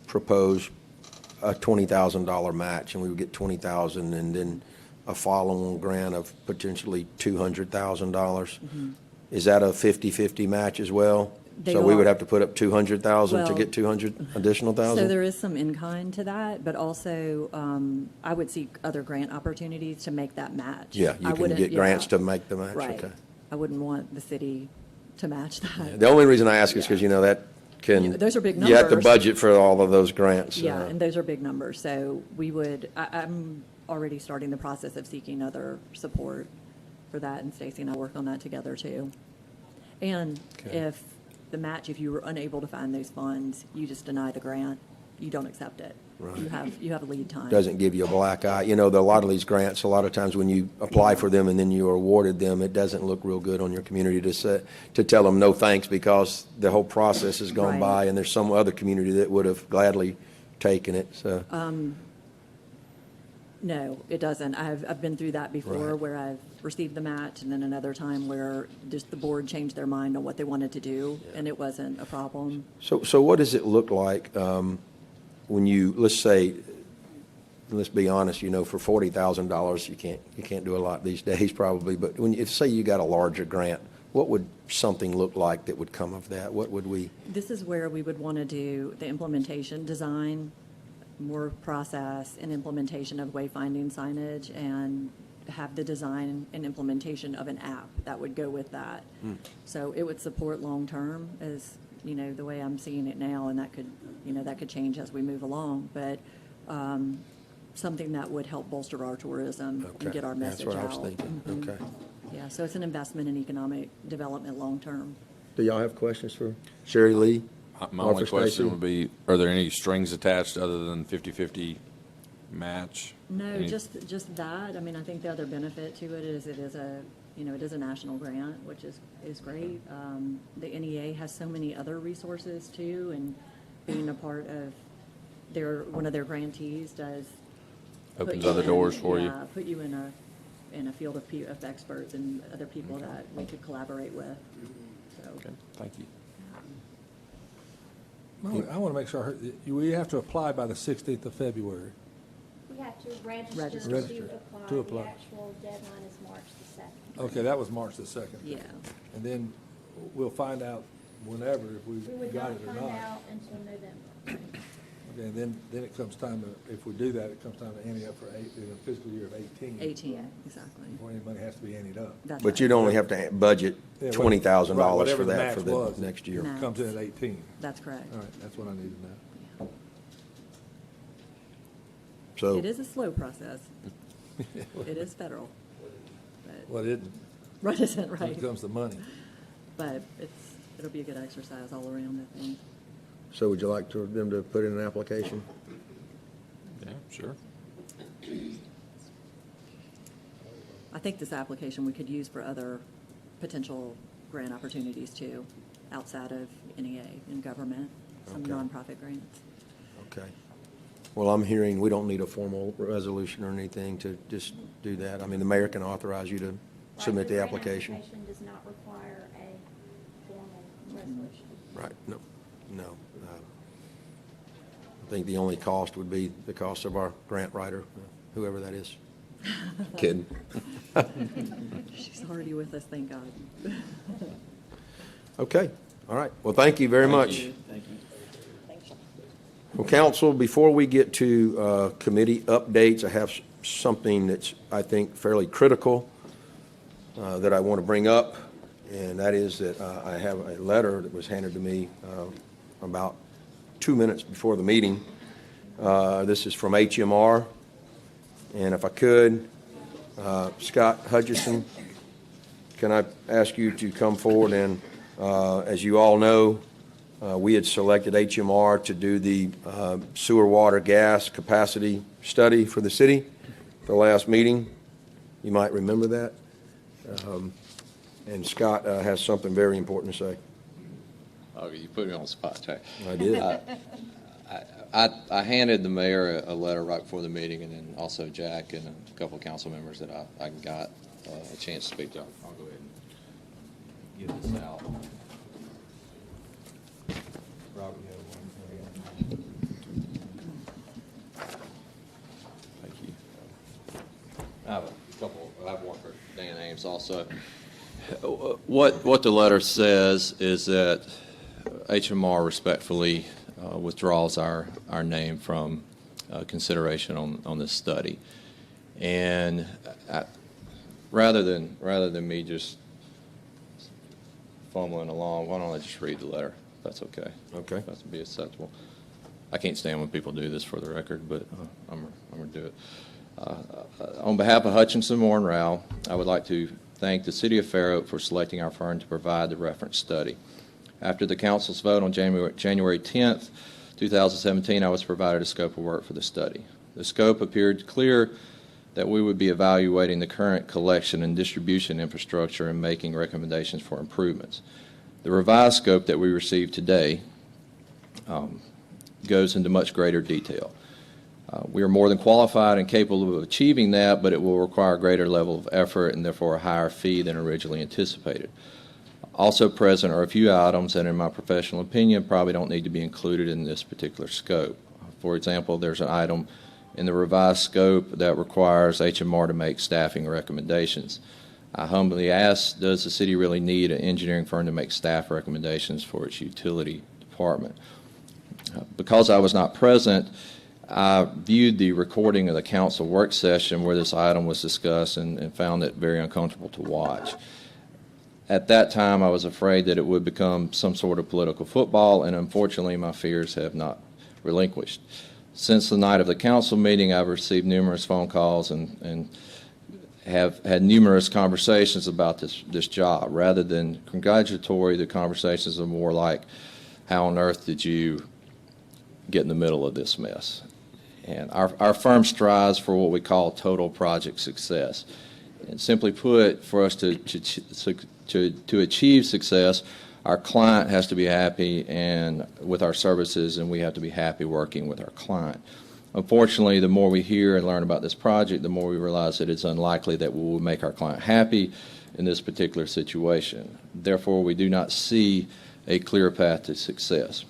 propose a $20,000 match and we would get $20,000 and then a follow-on grant of potentially $200,000, is that a 50-50 match as well? They So we would are. have to put up $200,000 to Well, get 200 additional thousand? So there is some in-kind to that, but also I would seek other grant opportunities to make that match. Yeah, you I can wouldn't- get grants yeah. to make the match, Right. okay. I wouldn't want the city to match that. The only reason I ask is because, that can. Yeah, those are big You have to numbers. budget for all of those grants. Yeah, and those are big numbers, so I'm already starting the process of seeking other support for that, and Stacy and I work on that together too. And Okay. if you were unable to find those funds, you just deny the grant, you don't accept it. Right. You have a lead time. Doesn't give you a black eye. A lot of these grants, a lot of times when you apply for them and then you are awarded them, it doesn't look real good on your community to tell them no thanks because the whole process has gone Right. by and there's some other community that would have gladly taken it, so. No, it doesn't. I've been through that before Right. where I've received the match and then another time where just the board changed their mind on what they wanted to do and it wasn't a problem. So what does it look like when you, let's say, let's be honest, for $40,000, you can't do a lot these days probably, but if, say, you got a larger grant what would something look like that would come of that? What would we, This is where we would want to do the implementation design, more process and implementation of wayfinding signage, and have the design and implementation of an app that would go with that. So it would support long-term as, you know, the way I'm seeing it now, and that could, you know, that could change as we move along. But something that would help bolster our tourism okay. and get our message out. That's what I was thinking, Mhm. okay. Yeah, so it's an investment in economic development long-term. Do y'all have questions for Sherry Lee? My only Officer question Stacy? would be, are there any strings attached other than 50/50 match? No, Any- just that. I mean, I think the other benefit to it is you know, it is a national grant, which is great. The NEA has so many other resources too, and being a part of one of their grantees does. put Opens you other in- doors for you. Yeah, put you in a field of experts and other people that we could collaborate with, so. Okay, thank you. I want to make sure, I heard you- we have to apply by the 16th of February. We have to Register. register To apply. The actual deadline is March the 2nd. Okay, that was March the 2nd. Yeah. And then we'll find out whenever if We we've would got not it or find not. out until November. Okay, and then it comes time to, if we do that, it comes time to ante up for in the fiscal year of 18. 18, exactly. Before any money has to be anteed up. That's But right. you'd only have to budget Yeah, what- $20,000 right, for whatever the that for match the was. next year. No. Comes in at 18. That's correct. All right, that's what I need to know. So, It is a slow process. It is federal. But, Well, it isn't. right, isn't When right. it comes to money. But it'll be a good exercise all around, I think. so would you like them to put in an application? Yeah, sure. I think this application we could use for other potential grant opportunities too, outside of NEA and government, some Okay. nonprofit grants. Okay. Well, I'm hearing we don't need a formal resolution or anything to just do that. I mean, the mayor can authorize you to submit the grant application. application does not require a formal resolution. Right, no. I think the only cost would be the cost of our grant writer, whoever that is. Kidding. She's already with us, thank God. Okay, all right. Well, thank you very much. Thank you. Well, council, before we get to committee updates, I have something that's, I think, fairly critical that I want to bring up, and that is that I have a letter that was handed to me about 2 minutes before the meeting. This is from HMR, and if I could, Scott Hutchison, can I ask you to come forward? And as you all know, we had selected HMR to do the sewer, water, gas capacity study for the city, the last meeting. You might remember that. And Scott has something very important to say. Oh, you put me on the spot, Jack. I did. I handed the mayor a letter right before the meeting, and then also Jack and a couple of council members that I got a chance to speak to. I'll go ahead and get this out. Robert, you have one. Thank you. I have one for Dan Ames also. What the letter says is that HMR respectfully withdraws our name from consideration on this study. And rather than me just fumbling along, why don't I just read the letter, if that's okay? Okay. If that's be acceptable. I can't stand when people do this for the record, but I'm going to do it. On behalf of Hutchinson, Moore, and Rowell, I would like to thank the City of Fair Oak for selecting our firm to provide the reference study. After the council's vote on January 10th, 2017, I was provided a scope of work for the study. The scope appeared clear that we would be evaluating the current collection and distribution infrastructure and making recommendations for improvements. The revised scope that we received today goes into much greater detail. We are more than qualified and capable of achieving that, but it will require a greater level of effort and therefore a higher fee than originally anticipated. Also present are a few items that, in my professional opinion, probably don't need to be included in this particular scope. For example, there's an item in the revised scope that requires HMR to make staffing recommendations. I humbly ask, does the city really need an engineering firm to make staff recommendations for its utility department? Because I was not present, I viewed the recording of the council work session where this item was discussed and found it very uncomfortable to watch. At that time, I was afraid that it would become some sort of political football, and unfortunately, my fears have not relinquished. Since the night of the council meeting, I've received numerous phone calls and have had numerous conversations about this job. Rather than congratulatory, the conversations are more like, how on earth did you get in the middle of this mess? And our firm strives for what we call total project success. And simply put, for us to achieve success, our client has to be happy and with our services, and we have to be happy working with our client. Unfortunately, the more we hear and learn about this project, the more we realize that it's unlikely that we will make our client happy in this particular situation. Therefore, we do not see a clear path to success.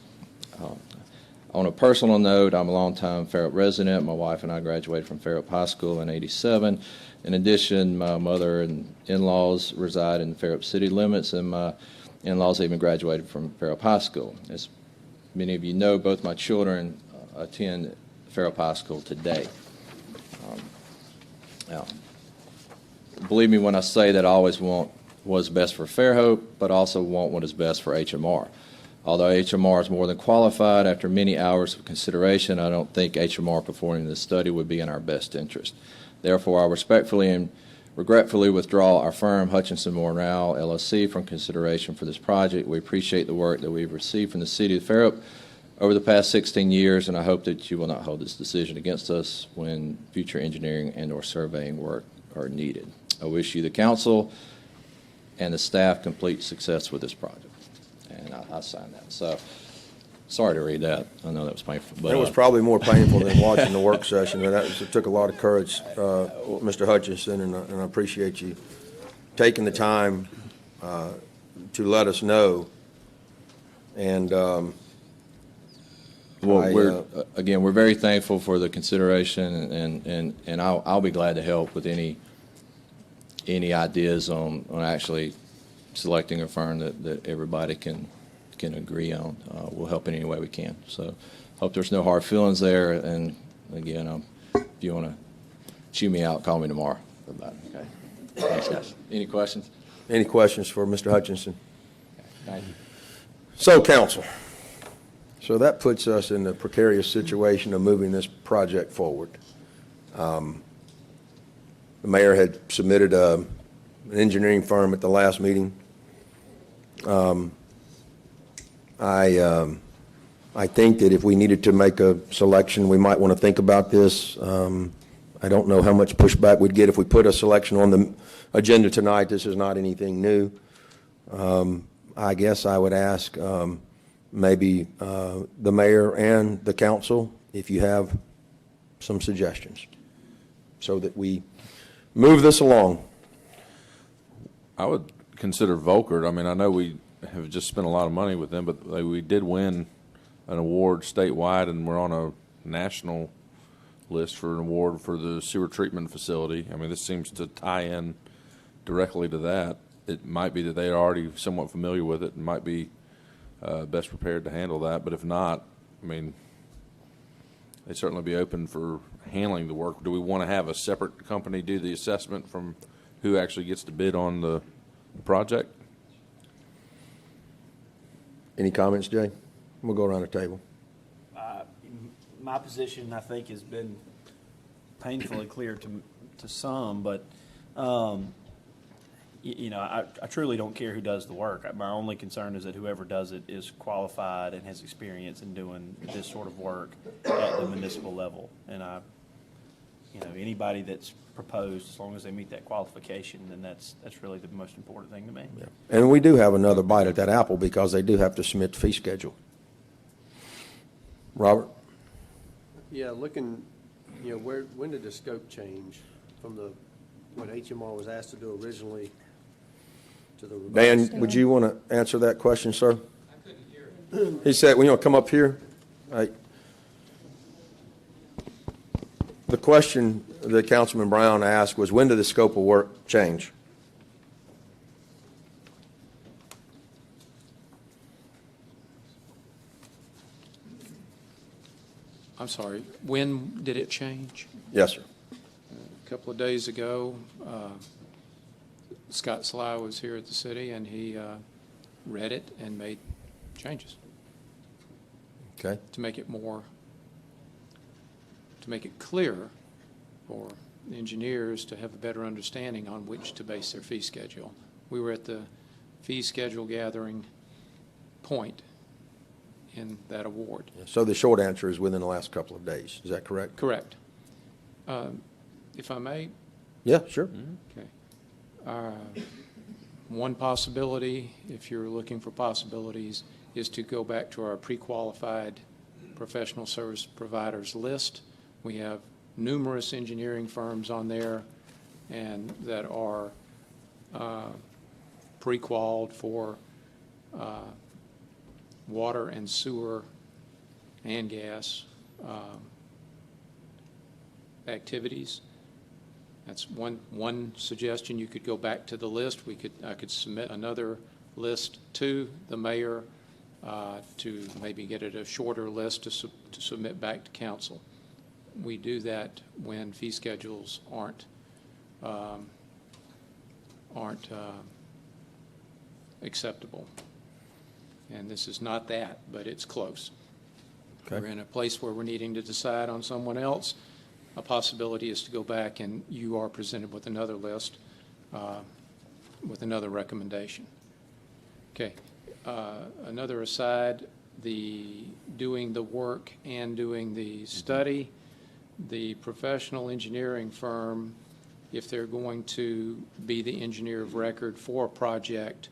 On a personal note, I'm a longtime Fairhope resident. My wife and I graduated from Fairhope High School in '87. In addition, my mother and in-laws reside in Fairhope city limits, and my in-laws even graduated from Fairhope High School. As many of you know, both my children attend Fairhope High School today. Now, believe me when I say that I always want what is best for Fairhope, but also want what is best for HMR. Although HMR is more than qualified, after many hours of consideration, I don't think HMR performing this study would be in our best interest. Therefore, I respectfully and regretfully withdraw our firm, Hutchinson Moore & Rowell, LLC, from consideration for this project. We appreciate the work that we've received from the City of Fairhope over the past 16 years, and I hope that you will not hold this decision against us when future engineering and or surveying work are needed. I wish you, the council, and the staff complete success with this project. And I signed that. So, sorry to read that. I know that was painful. But, It was probably more painful than watching the work session, but it took a lot of courage, Mr. Hutchinson, and I appreciate you taking the time to let us know. And well, we're very thankful for the consideration, and I'll be glad to help with any ideas on actually selecting a firm that everybody can agree on. We'll help in any way we can. So hope there's no hard feelings there. And again, if you want to chew me out, call me tomorrow about it. Okay. Thanks, guys. Any questions? any questions for Mr. Hutchinson? Thank you. So, council, so that puts us in the precarious situation of moving this project forward. The mayor had submitted an engineering firm at the last meeting. I think that if we needed to make a selection, we might want to think about this. I don't know how much pushback we'd get if we put a selection on the agenda tonight. This is not anything new. I guess I would ask maybe the mayor and the council if you have some suggestions so that we move this along. I would consider Volkert. I mean, I know we have just spent a lot of money with them, but we did win an award statewide, and we're on a national list for an award for the sewer treatment facility. I mean, this seems to tie in directly to that. It might be that they are already somewhat familiar with it and might be best prepared to handle that, but if not, I mean, they'd certainly be open for handling the work. Do we want to have a separate company do the assessment from who actually gets to bid on the project? Any comments, Jay? We'll go around the table. My position, I think, has been painfully clear to some, but you know, I truly don't care who does the work. My only concern is that whoever does it is qualified and has experience in doing this sort of work at the municipal level. And you know, anybody that's proposed, as long as they meet that qualification, then that's really the most important thing to me. Yeah. And we do have another bite at that apple because they do have to submit the fee schedule. Robert? Yeah, looking, you know, when did the scope change from what HMR was asked to do originally to the revised? Dan, would you want to answer that question, sir? I couldn't hear it. He said, well, you want to come up here? The question that Councilman Brown asked was, when did the scope of work change? I'm sorry, when did it change? Yes, sir. A couple of days ago, Scott Sly was here at the city, and he read it and made changes Okay. to make it more, to make it clearer for the engineers to have a better understanding on which to base their fee schedule. We were at the fee schedule gathering point in that award. So the short answer is within the last couple of days. Is that correct? Correct. If I may, Yeah, sure. okay. One possibility, if you're looking for possibilities, is to go back to our pre-qualified professional service providers list. We have numerous engineering firms on there and that are pre-qualified for water and sewer and gas activities. That's one suggestion. You could go back to the list. I could submit another list to the mayor to maybe get it a shorter list to submit back to council. We do that when fee schedules aren't acceptable. And this is not that, but it's close. Okay. We're in a place where we're needing to decide on someone else. A possibility is to go back and you are presented with another list, with another recommendation. Okay. Another aside, the doing the work and doing the study, the professional engineering firm, if they're going to be the engineer of record for a project,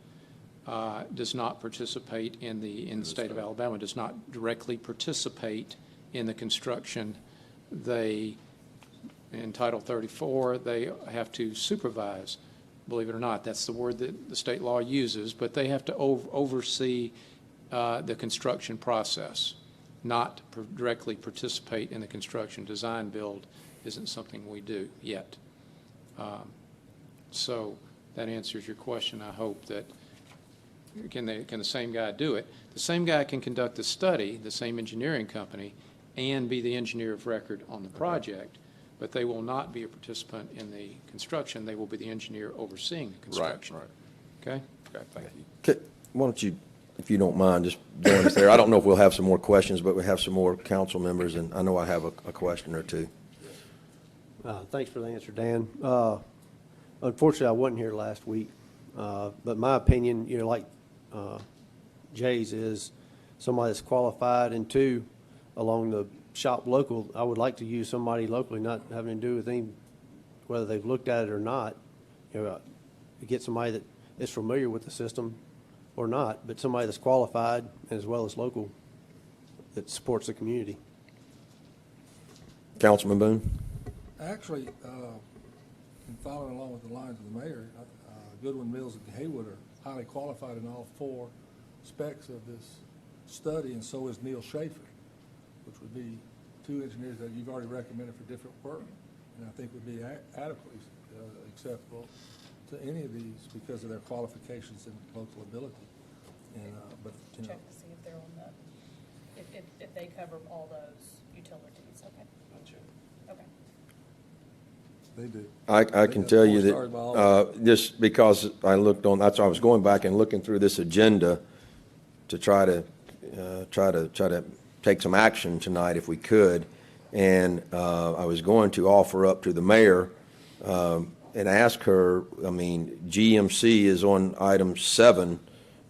does not participate in the state of Alabama, does not directly participate in the construction. They, in Title 34, they have to supervise, believe it or not. That's the word that the state law uses, but they have to oversee the construction process, not directly participate in the construction. Design build isn't something we do yet. So that answers your question. I hope that can the same guy do it? The same guy can conduct the study, the same engineering company, and be the engineer of record on the project, but they will not be a participant in the construction. They will be the engineer overseeing the construction. Right. Okay? Okay, thank you. Okay, why don't you, if you don't mind, just join us there. I don't know if we'll have some more questions, but we have some more council members, and I know I have a question or two. Thanks for the answer, Dan. Unfortunately, I wasn't here last week, but my opinion, like Jay's, is somebody that's qualified, and two, along the shop local, I would like to use somebody locally, not having to do with any, whether they've looked at it or not. Get somebody that is familiar with the system or not, but somebody that's qualified as well as local that supports the community. Councilman Boone? Actually, in following along with the lines of the mayor, Goodwin, Mills, and Haywood are highly qualified in all four specs of this study, and so is Neil Schaefer, which would be two engineers that you've already recommended for different work, and I think would be adequately acceptable to any of these because of their qualifications and local ability. And but you know, check to see if they're on the if they cover all those utilities. Okay. Okay. they do. I can tell you that, just because I looked on, that's why I was going back and looking through this agenda to try to take some action tonight if we could. And I was going to offer up to the mayor and ask her, I mean, GMC is on item 7,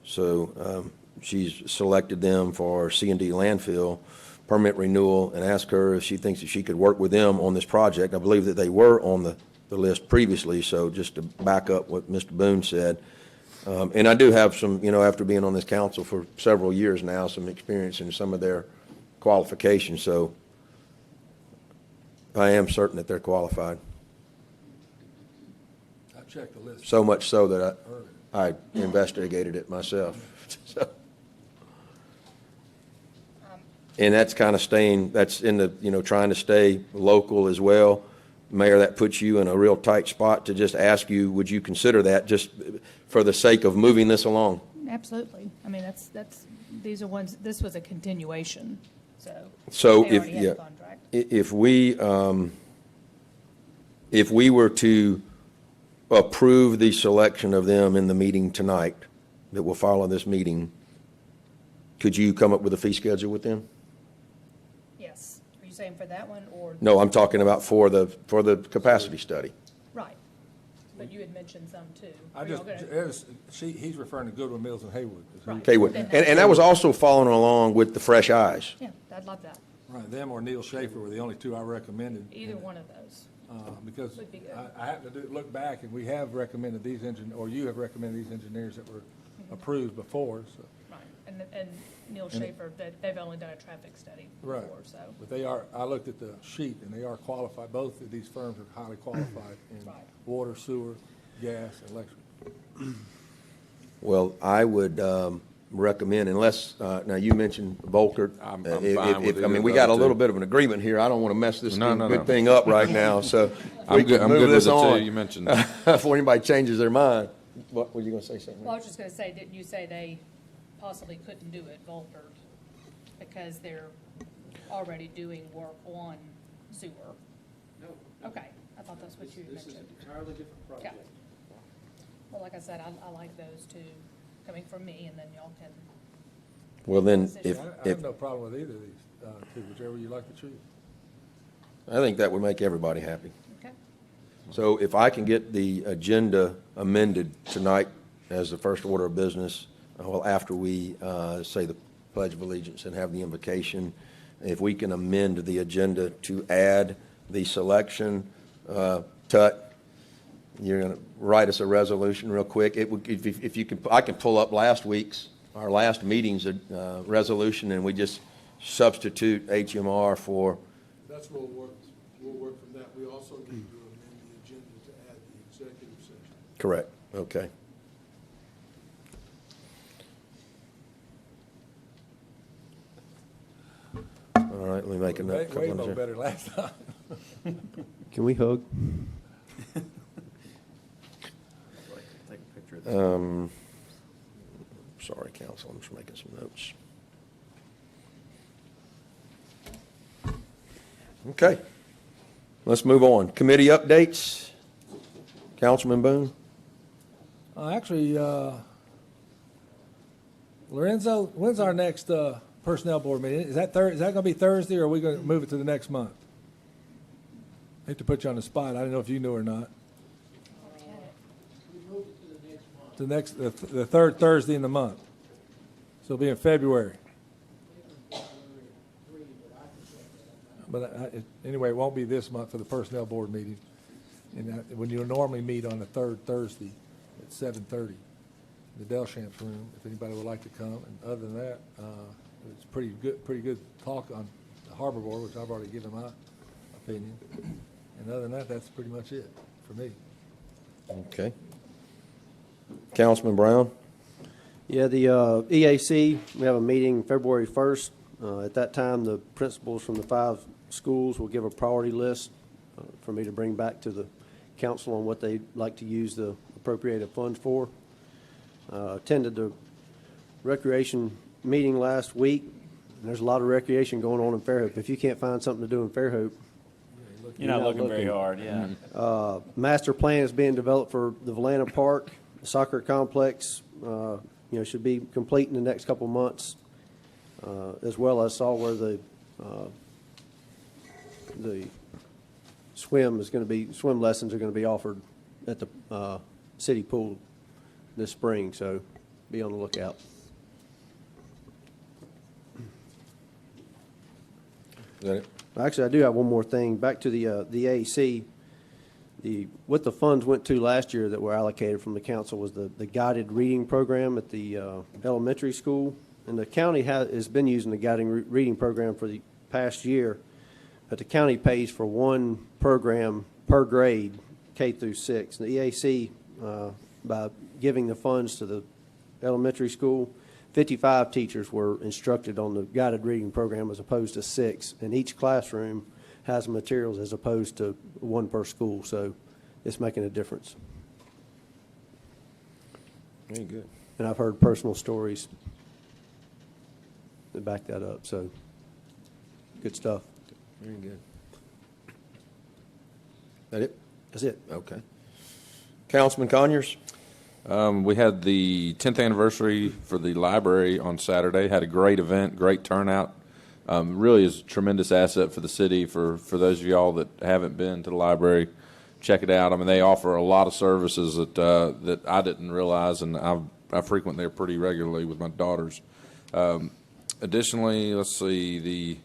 so she's selected them for C&D landfill permit renewal, and ask her if she thinks that she could work with them on this project. I believe that they were on the list previously, so just to back up what Mr. Boone said. And I do have some, after being on this council for several years now, some experience in some of their qualifications, so I am certain that they're qualified. I checked the list. So much so that I investigated it myself. So. And that's kind of that's in the, trying to stay local as well. Mayor, that puts you in a real tight spot to just ask you, would you consider that just for the sake of moving this along? Absolutely. I mean, these are ones, this was a continuation. So they if, already have yeah, a contract. if we were to approve the selection of them in the meeting tonight, that will follow this meeting, could you come up with a fee schedule with them? Yes. Are you saying for that one or? No, I'm talking about for the capacity study. Right. But you had mentioned some too. I Are y'all just, gonna- he's referring to Goodwin Mills and Haywood. Right. Okay, and that was also following along with the fresh eyes. Yeah, I'd love that. Right, them or Neil Schaefer were the only two I recommended. Either one of those. Because Would be good. I happen to look back, and we have recommended these or you have recommended these engineers that were approved before, so. Right. And Neil Schaefer, they've only done a traffic study Right. before, so. But I looked at the sheet, and they are qualified, both of these firms are highly qualified in Right. water, sewer, gas, electric. Well, I would recommend, unless, now you mentioned Volker. I'm fine with I either mean, we of got a those little two. bit of an agreement here. I don't want to mess this No, no, good no. thing up right now, so. I'm we good- can I'm move good with this the two on you mentioned. Before anybody changes their mind. What, were you going to say something? Well, I was just gonna say, didn't you say they possibly couldn't do it, Volker, because they're already doing work on sewer? No. Okay, I thought that's what you had mentioned. entirely different project. Well, like I said, I like those two coming from me, and then y'all can, Well, then, if, I have no problem with either of these, two, whichever you like to choose. I think that would make everybody happy. okay? So if I can get the agenda amended tonight as the first order of business, well, after we say the Pledge of Allegiance and have the invocation, if we can amend the agenda to add the selection, Tut, you're going to write us a resolution real quick. It would, if you can, I can pull up our last meeting's resolution, and we just substitute HMR for. That's what we'll work from that. We also need to amend the agenda to add the executive session. Correct, okay. All right, let me make a note. Way more better last time. Can we hug? Take a picture of this. Sorry, counsel, I'm just making some notes. Okay, let's move on. Committee updates. Councilman Boone? Actually, Lorenzo, when's our next personnel board meeting? Is that going to be Thursday, or are we going to move it to the next month? I hate to put you on the spot. I don't know if you knew or not. The third Thursday in the month. So it'll be in February. But anyway, it won't be this month for the personnel board meeting. And when you normally meet on the third Thursday at 7:30, the Delchamps room, if anybody would like to come. And other than that, it's pretty good talk on the Harbor Board, which I've already given my opinion. And other than that, that's pretty much it for me. Okay. Councilman Brown? Yeah, the EAC, we have a meeting February 1st. At that time, the principals from the 5 schools will give a priority list for me to bring back to the council on what they'd like to use the appropriated funds for. Attended the recreation meeting last week. And there's a lot of recreation going on in Fairhope. If you can't find something to do in Fairhope, You're not looking very hard, yeah. master plan is being developed for the Valana Park. The soccer complex, should be complete in the next couple of months, as well as saw where the swim lessons are going to be offered at the city pool this spring. So be on the lookout. Is that it? Actually, I do have one more thing. Back to the AAC. What the funds went to last year that were allocated from the council was the guided reading program at the elementary school. And the county has been using the guiding reading program for the past year, but the county pays for one program per grade, K through 6. The EAC, by giving the funds to the elementary school, 55 teachers were instructed on the guided reading program as opposed to 6. And each classroom has materials as opposed to one per school. So it's making a difference. Very good. And I've heard personal stories that back that up. So Good stuff. Very good. That it? That's it. Okay. Councilman Conyers? We had the 10th anniversary for the library on Saturday. Had a great event, great turnout. Really is a tremendous asset for the city. For those of y'all that haven't been to the library, check it out. I mean, they offer a lot of services that I didn't realize, and I frequent there pretty regularly with my daughters. Additionally, let's see, the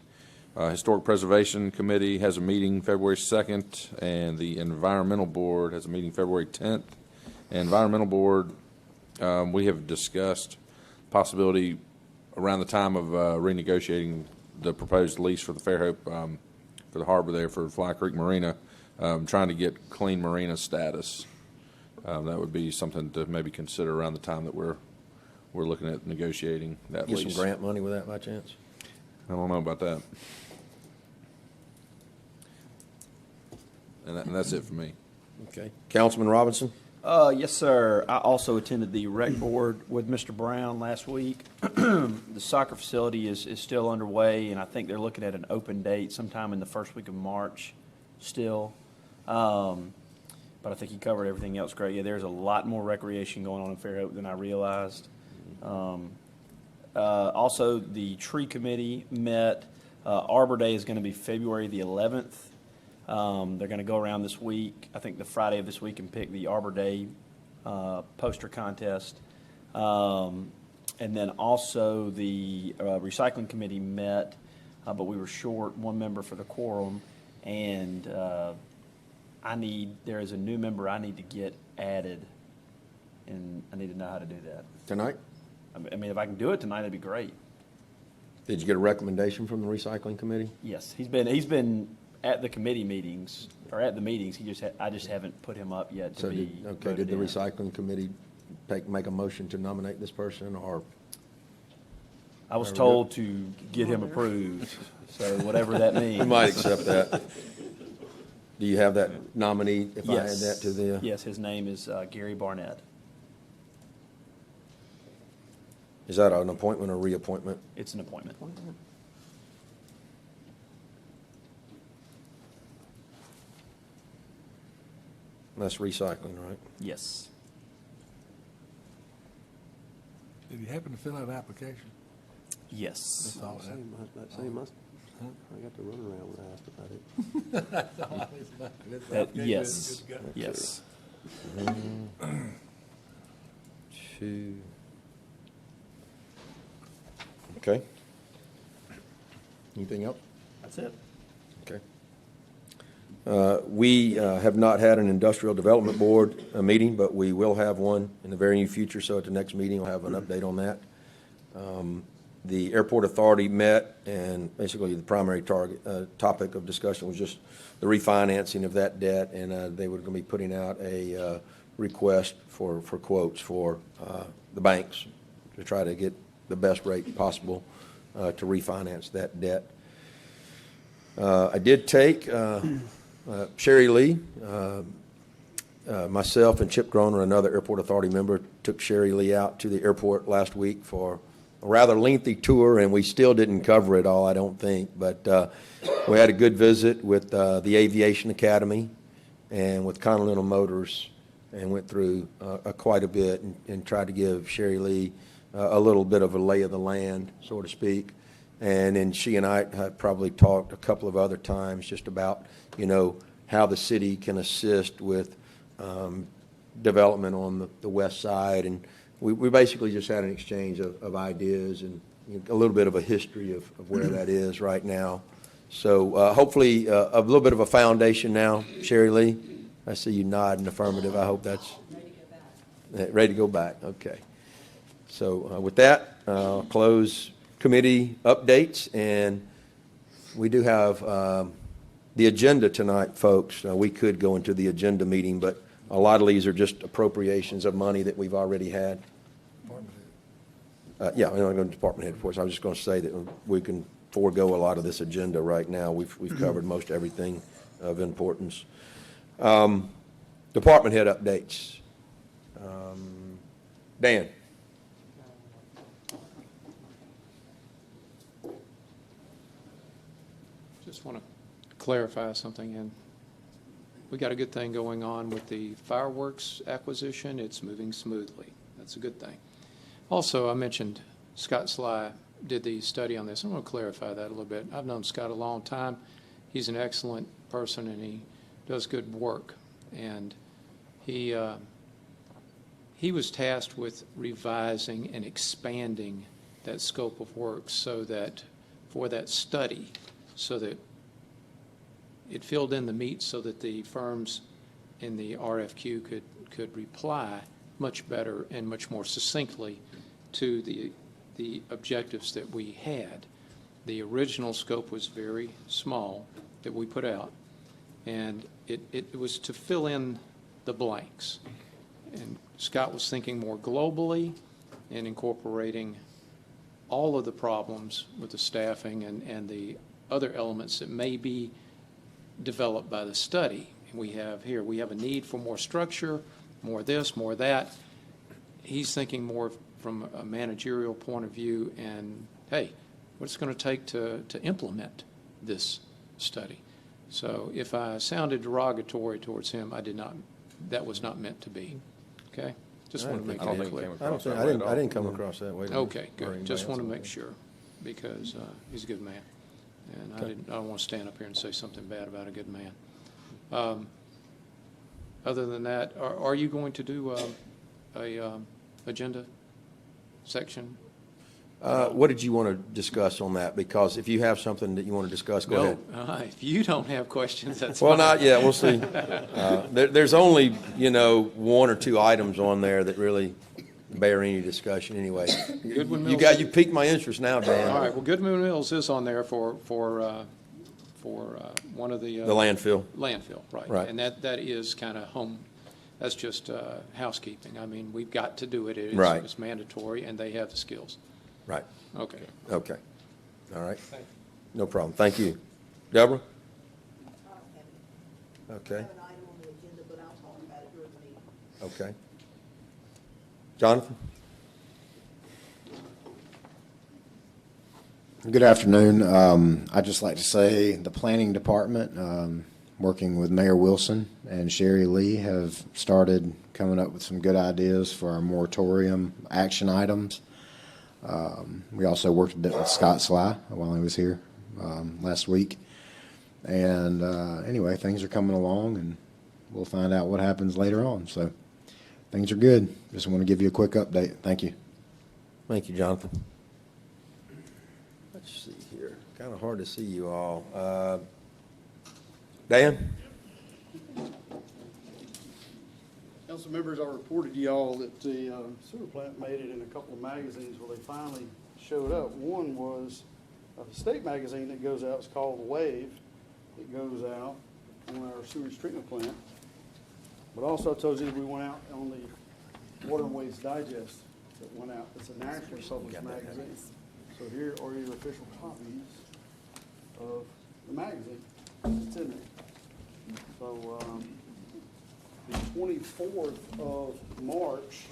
Historic Preservation Committee has a meeting February 2nd, and the Environmental Board has a meeting February 10th. Environmental Board, we have discussed possibility around the time of renegotiating the proposed lease for the Fairhope, for the harbor there for Fly Creek Marina, trying to get clean marina status. That would be something to maybe consider around the time that we're looking at negotiating that Get lease. some grant money with that by chance? I don't know about that. And that's it for me. Okay. Councilman Robinson? Yes, sir. I also attended the rec board with Mr. Brown last week. The soccer facility is still underway, and I think they're looking at an open date sometime in the first week of March still. But I think he covered everything else great. Yeah, there's a lot more recreation going on in Fairhope than I realized. Also, the tree committee met. Arbor Day is going to be February the 11th. They're going to go around this week, I think the Friday of this week, and pick the Arbor Day poster contest. And then also the recycling committee met, but we were short one member for the quorum. And there is a new member I need to get added, and I need to know how to do that. Tonight? I mean, if I can do it tonight, that'd be great. Did you get a recommendation from the recycling committee? Yes, he's been at the committee meetings, or at the meetings. I just haven't put him up yet to So be did voted the in. recycling committee make a motion to nominate this person, or? I was told to get him approved, so whatever that means. We might accept that. Do you have that nominee, if I add Yes. that to the? Yes, his name is Gary Barnett. Is that an appointment or reappointment? It's an appointment. That's recycling, right? Yes. Did you happen to fill out an application? Yes. That's all I have. I got to run around when I asked about it. Yes. Yes. 2. Okay. Anything else? That's it. Okay. We have not had an industrial development board meeting, but we will have one in the very near future. So at the next meeting, we'll have an update on that. The airport authority met, and basically the primary topic of discussion was just the refinancing of that debt, and they were going to be putting out a request for quotes for the banks to try to get the best rate possible to refinance that debt. I did take Sherry Lee, myself and Chip Groner, another airport authority member, took Sherry Lee out to the airport last week for a rather lengthy tour, and we still didn't cover it all, I don't think. But we had a good visit with the Aviation Academy and with Continental Motors, and went through quite a bit and tried to give Sherry Lee a little bit of a lay of the land, so to speak. And then she and I had probably talked a couple of other times just about, how the city can assist with development on the west side. And we basically just had an exchange of ideas and a little bit of a history of where that is right now. So hopefully a little bit of a foundation now, Sherry Lee. I see you nod in affirmative. I hope that's ready to go back. Okay. So with that, I'll close committee updates, and we do have the agenda tonight, folks. We could go into the agenda meeting, but a lot of these are just appropriations of money that we've already had. Yeah, I'm not going to department head reports. I was just going to say that we can forego a lot of this agenda right now. We've covered most everything of importance. Department head updates. Dan. just want to clarify something, and we got a good thing going on with the fireworks acquisition. It's moving smoothly. That's a good thing. Also, I mentioned Scott Sly did the study on this. I'm going to clarify that a little bit. I've known Scott a long time. He's an excellent person, and he does good work. And he was tasked with revising and expanding that scope of work so that, for that study, so that it filled in the meat so that the firms in the RFQ could reply much better and much more succinctly to the objectives that we had. The original scope was very small that we put out, and it was to fill in the blanks. And Scott was thinking more globally and incorporating all of the problems with the staffing and the other elements that may be developed by the study. We have a need for more structure, more this, more that. He's thinking more from a managerial point of view and, hey, what's it going to take to implement this study? So if I sounded derogatory towards him, that was not meant to be. Okay? Just want to make that clear. I didn't come across that way. Okay, good. Just want to make sure, because he's a good man. And I don't want to stand up here and say something bad about a good man. Other than that, are you going to do a agenda section? What did you want to discuss on that? Because if you have something that you want to discuss, go ahead. If you don't have questions, that's Well, fine. not yet. We'll see. There's only, one or two items on there that really bear any discussion anyway. Goodwin You Mills- you piqued my interest now, Dan. All right, well, Goodman Mills is on there for one of the. The landfill. Landfill, right. Right. And that is kind of home, that's just housekeeping. I mean, we've got to do it. Right. It's mandatory, and they have the skills. Right. Okay. Okay. All right. Thank you. No problem. Thank you. Deborah? Okay. Okay. Jonathan? Good afternoon. I'd just like to say the planning department, working with Mayor Wilson and Sherry Lee, have started coming up with some good ideas for our moratorium action items. We also worked a bit with Scott Sly while he was here last week. And anyway, things are coming along, and we'll find out what happens later on. So things are good. Just want to give you a quick update. Thank you. Thank you, Jonathan. Let's see here. Kind of hard to see you all. Dan? Council members, I reported to y'all that the sewer plant made it in a couple of magazines where they finally showed up. One was a state magazine that goes out. It's called The Wave. It goes out on our sewage treatment plant. But also I told you we went out on the Water and Waste Digest that went out. It's a nationally published magazine. So here are your official copies of the magazine. It's in there. So the 24th of March,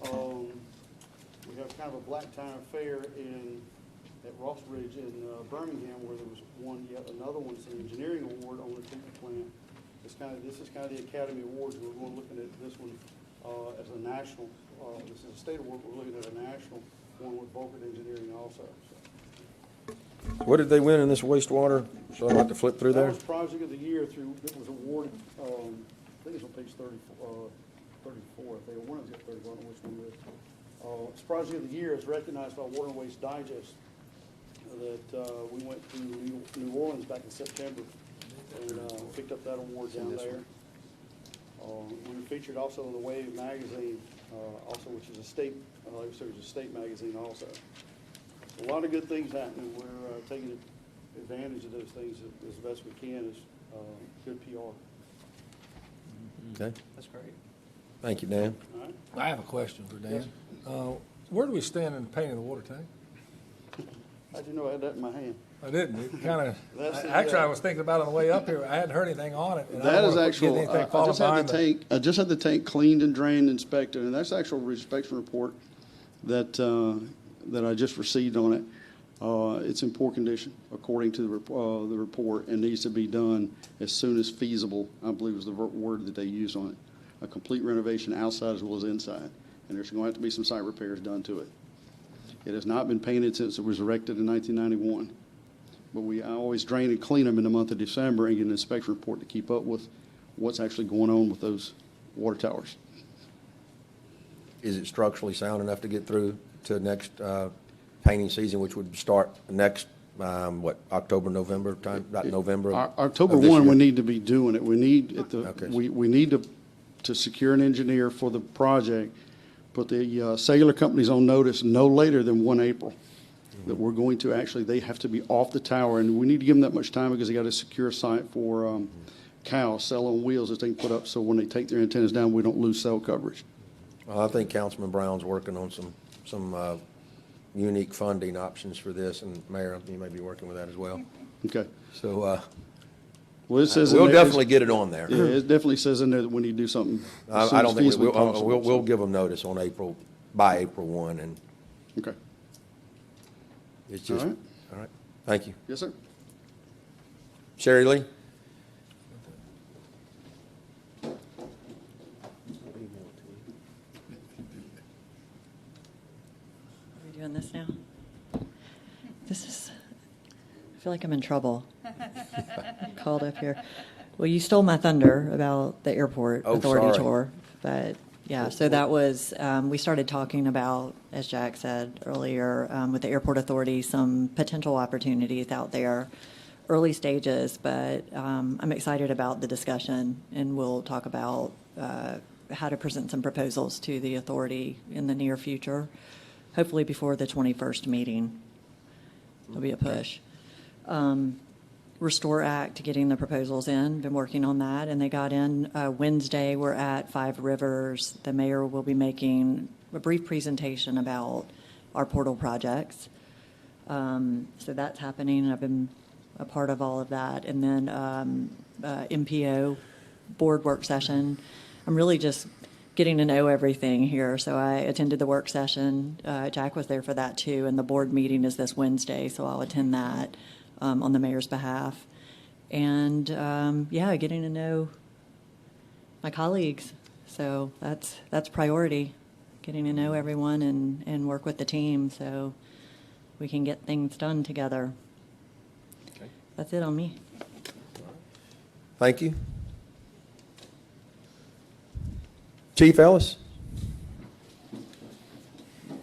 we have kind of a black tie affair at Ross Ridge in Birmingham, where there was yet another one. It's an engineering award on the treatment plant. This is kind of the Academy Awards. We're going looking at this one as a national. This is a state award. We're looking at a national one with Volker Engineering also. So. What did they win in this wastewater? So I'd like to flip through there. That was Project of the Year it was awarded, I think it's on page 34. If they one of them got 34, I don't know which one it is. It's Project of the Year. It's recognized by Water and Waste Digest that we went to New Orleans back in September and picked up that award down there. We were featured also in the Wave magazine, also, which is a state, like I said, it's a state magazine also. A lot of good things happening. We're taking advantage of those things as best we can as good PR. Okay. That's great. Thank you, Dan. All right. I have a question for Dan. Yes. Where do we stand in painting the water tank? How'd you know I had that in my hand? I didn't. It kind That's of. the, Actually, I was thinking about it on the way up here. I hadn't heard anything on it. And I That don't is wanna get actual, anything I falling just had behind the tank, I just had the tank cleaned and drained, inspected, and that's the actual inspection report that I just received on it. It's in poor condition, according to the report, and needs to be done as soon as feasible, I believe was the word that they used on it. A complete renovation outside as well as inside, and there's going to have to be some site repairs done to it. It has not been painted since it was erected in 1991, but I always drain and clean them in the month of December and get an inspection report to keep up with what's actually going on with those water towers. Is it structurally sound enough to get through to next painting season, which would start next, October, November time, about November? October of this 1, year? we need to be doing it. We need, Okay. we need to secure an engineer for the project, put the cellular companies on notice no later than 1 April, that we're going to actually, they have to be off the tower, and we need to give them that much time because they got to secure a site for cows, cell on wheels that they can put up, so when they take their antennas down, we don't lose cell coverage. Well, I think Councilman Brown's working on some unique funding options for this, and Mayor, you may be working with that as well. Okay. So, Well, it says in we'll there- definitely get it on there. Yeah, it definitely says in there that we need to do something as soon I as don't think, feasibly possible. we'll give them notice on by April 1, and Okay. it's just, All right. all right, thank you. Yes, sir. Sherry Lee? Are we doing this now? I feel like I'm in trouble. Called up here. Well, you stole my thunder about the airport Oh, authority sorry. tour. But, yeah, so that was, we started talking about, as Jack said earlier, with the airport authority, some potential opportunities out there, early stages, but I'm excited about the discussion, and we'll talk about how to present some proposals to the authority in the near future, hopefully before the 21st meeting. There'll be a push. Restore Act, getting the proposals in, been working on that, and they got in Wednesday. We're at Five Rivers. The mayor will be making a brief presentation about our portal projects. So that's happening, and I've been a part of all of that. And then MPO board work session. I'm really just getting to know everything here. So I attended the work session. Jack was there for that too, and the board meeting is this Wednesday, so I'll attend that on the mayor's behalf. And yeah, getting to know my colleagues. So that's priority, getting to know everyone and work with the team so we can get things done together. Okay. That's it on me. Thank you. Chief Ellis?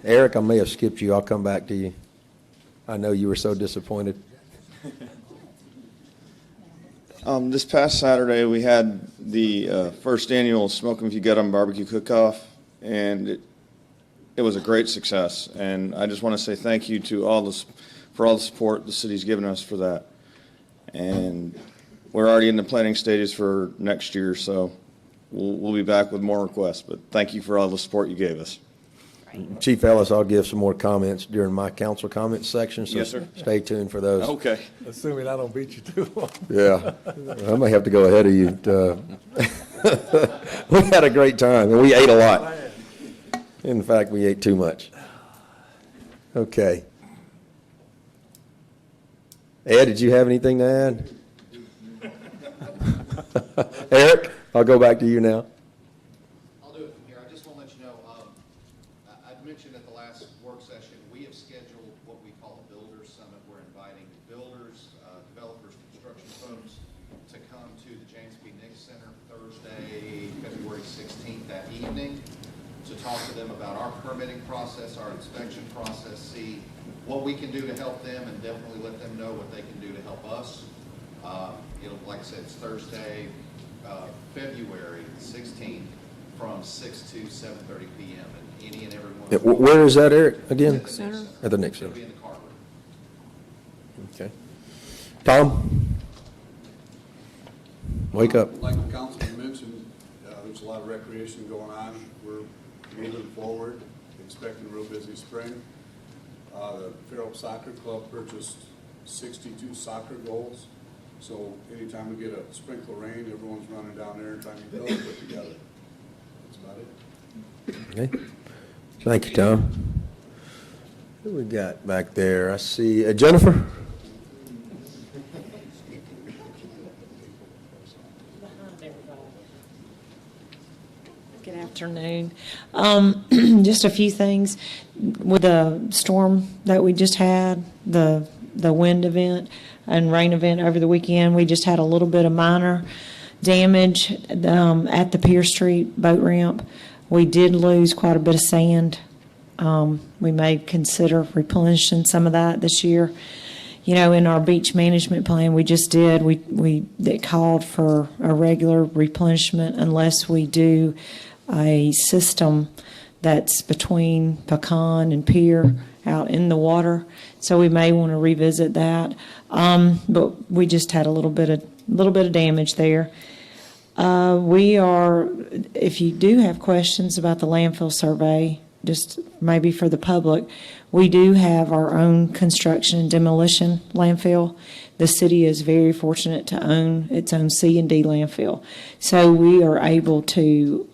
Eric, I may have skipped you. I'll come back to you. I know you were so disappointed. This past Saturday, we had the first annual Smoke 'em If You Get 'em barbecue cook-off, and it was a great success. And I just want to say thank you to for all the support the city's given us for that. And we're already in the planning stages for next year, so we'll be back with more requests. But thank you for all the support you gave us. Chief Ellis, I'll give some more comments during my council comments section, so Yes, sir. stay tuned for those. Okay. Assuming I don't beat you too long. Yeah, I may have to go ahead of you. We had a great time, and we ate a lot. In fact, we ate too much. Okay. Ed, did you have anything to add? Eric, I'll go back to you now. I'll do it from here. I just want to let you know, I've mentioned at the last work session, we have scheduled what we call a Builders Summit. We're inviting builders, developers, construction folks to come to the James P. Nix Center Thursday, February 16th that evening to talk to them about our permitting process, our inspection process, see what we can do to help them, and definitely let them know what they can do to help us. It'll, like I said, it's Thursday, February 16th from 6 to 7:30 p.m. And any and every one. Yeah, where is that, Eric, again? At the Nix Center. At the Nix Center. It'll be in the car room. Okay. Tom? Wake up. Like the councilman mentioned, there's a lot of recreation going on. We're moving forward, expecting a real busy spring. The Fairhope Soccer Club purchased 62 soccer goals. So anytime we get a sprinkle of rain, everyone's running down there and trying to get those put together. That's about it. Okay. Thank you, Tom. we got back there? I see Jennifer. Good afternoon. Just a few things. With the storm that we just had, the wind event and rain event over the weekend, we just had a little bit of minor damage at the Pier Street boat ramp. We did lose quite a bit of sand. We may consider replenishing some of that this year. You know, in our beach management plan we just did, it called for a regular replenishment unless we do a system that's between Pecan and Pier out in the water. So we may want to revisit that. But we just had a little bit of damage there. If you do have questions about the landfill survey, just maybe for the public, we do have our own construction and demolition landfill. The city is very fortunate to own its own C&D landfill. So we are able to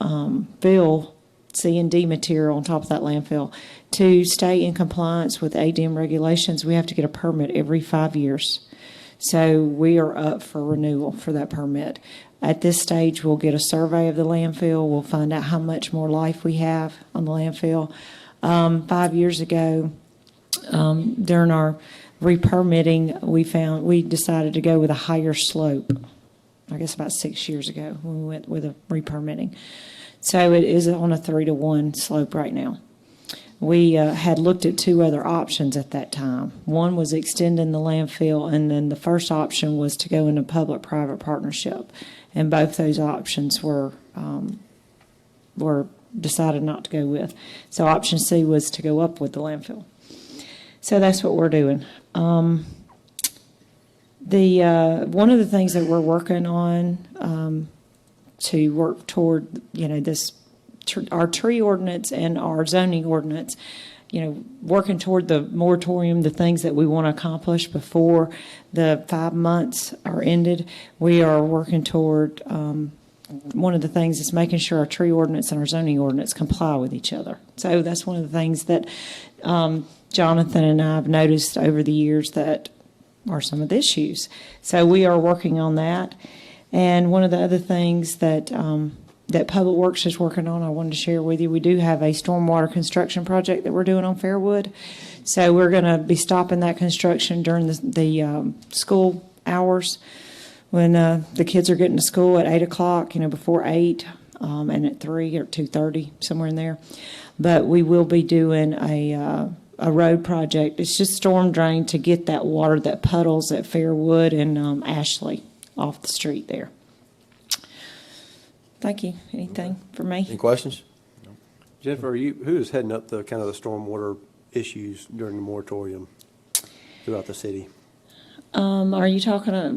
fill C&D material on top of that landfill. To stay in compliance with ADM regulations, we have to get a permit every 5 years. So we are up for renewal for that permit. At this stage, we'll get a survey of the landfill. We'll find out how much more life we have on the landfill. 5 years ago, during our re-permitting, we decided to go with a higher slope. I guess about 6 years ago when we went with a re-permitting. So it is on a 3-to-1 slope right now. We had looked at two other options at that time. One was extending the landfill, and then the first option was to go into public-private partnership. And both those options were decided not to go with. So option C was to go up with the landfill. So that's what we're doing. One of the things that we're working on to work toward, this our tree ordinance and our zoning ordinance, working toward the moratorium, the things that we want to accomplish before the 5 months are ended. We are working toward one of the things is making sure our tree ordinance and our zoning ordinance comply with each other. So that's one of the things that Jonathan and I have noticed over the years that are some of the issues. So we are working on that. And one of the other things that that Public Works is working on, I wanted to share with you, we do have a stormwater construction project that we're doing on Fairwood. So we're going to be stopping that construction during the school hours when the kids are getting to school at 8 o'clock, before 8 and at 3 or 2:30, somewhere in there. But we will be doing a road project. It's just storm drain to get that water that puddles at Fairwood and Ashley off the street there. Thank you. Anything for me? Any questions? Jennifer, who is heading up the kind of the stormwater issues during the moratorium throughout the city? Are you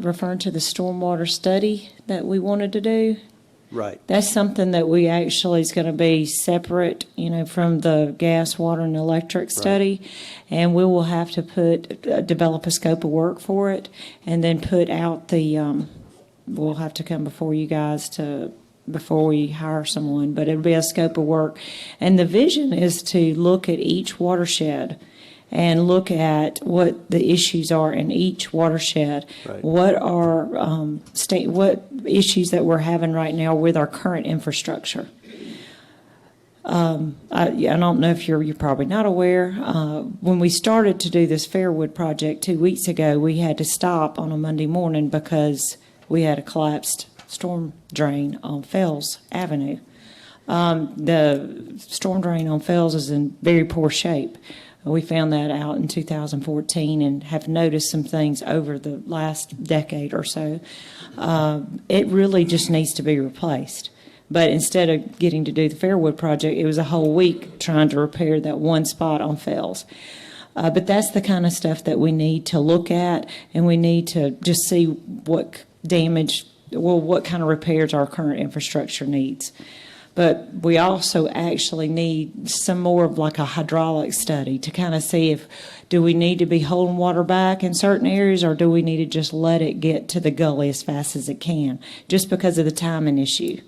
referring to the stormwater study that we wanted to do? Right. That's something that we actually is going to be separate, from the gas, water, and electric study, and we will have to develop a scope of work for it, and then put out we'll have to come before you guys before we hire someone, but it'll be a scope of work, and the vision is to look at each watershed and look at what the issues are in each watershed. Right. What are what issues that we're having right now with our current infrastructure? I don't know if you're probably not aware. When we started to do this Fairwood project 2 weeks ago, we had to stop on a Monday morning because we had a collapsed storm drain on Fells Avenue. The storm drain on Fells is in very poor shape. We found that out in 2014 and have noticed some things over the last decade or so. It really just needs to be replaced. But instead of getting to do the Fairwood project, it was a whole week trying to repair that one spot on Fells. But that's the kind of stuff that we need to look at, and we need to just see what kind of repairs our current infrastructure needs. But we also actually need some more of like a hydraulic study to kind of see do we need to be holding water back in certain areas, or do we need to just let it get to the gully as fast as it can, just because of the timing issue.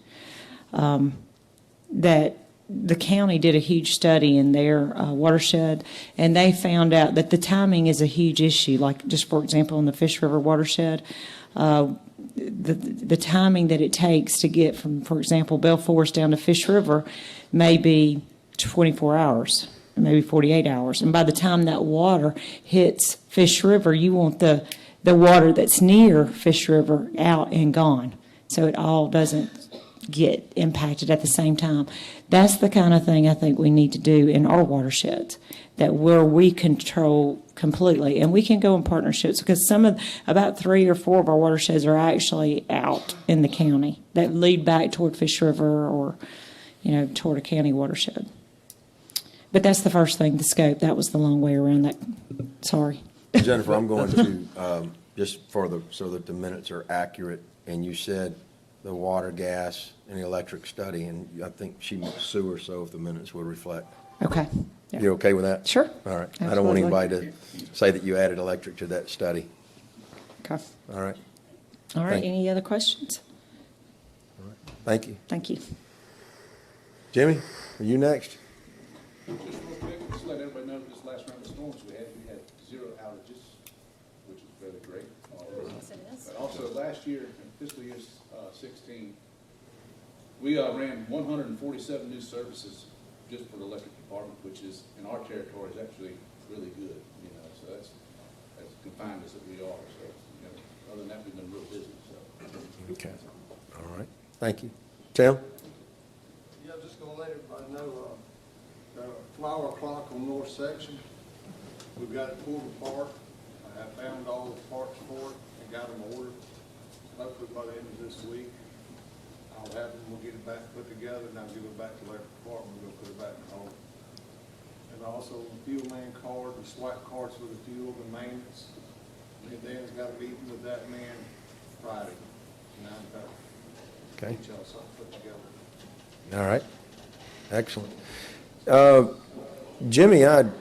That the county did a huge study in their watershed, and they found out that the timing is a huge issue. Like, just for example, in the Fish River watershed, the timing that it takes to get from, for example, Bell Forest down to Fish River may be 24 hours, maybe 48 hours. And by the time that water hits Fish River, you want the water that's near Fish River out and gone, so it all doesn't get impacted at the same time. That's the kind of thing I think we need to do in our watersheds, that where we control completely, and we can go in partnerships, because about 3 or 4 of our watersheds are actually out in the county that lead back toward Fish River or, toward a county watershed. But that's the first thing, the scope. That was the long way around that. Sorry. Jennifer, I'm going to, just so that the minutes are accurate, and you said the water, gas, and the electric study, and I think she meant sewer, so if the minutes would reflect. Okay. Yeah. You okay with that? Sure. All right. I don't want Absolutely. anybody to say that you added electric to that study. Okay. All right. All right. Thank you. Any other questions? Thank you. Thank you. Jimmy, are you next? Just real quick, just let everybody know this last round of storms we had 0 outages, which is really great. But also last year, in fiscal year 16, we ran 147 new services just for the electric department, which is, in our territory, is actually really good, so that's confined as we are. So, other than that, we've been real busy, so. Okay. All right. Thank you. Tim? Yeah, just gonna let everybody know, the flower clock on north section, we've got it pulled apart. I have found all the parts for it and got them ordered. Hopefully by the end of this week, I'll have them, we'll get it back put together, and I'll give it back to the electric department, we'll put it back in home. And also the fuel man card, the swipe cards for the fuel and maintenance. And Dan's got a meeting with that man Friday, 9:30. Okay. Get y'all something put together. All right. Excellent. Jimmy, I'd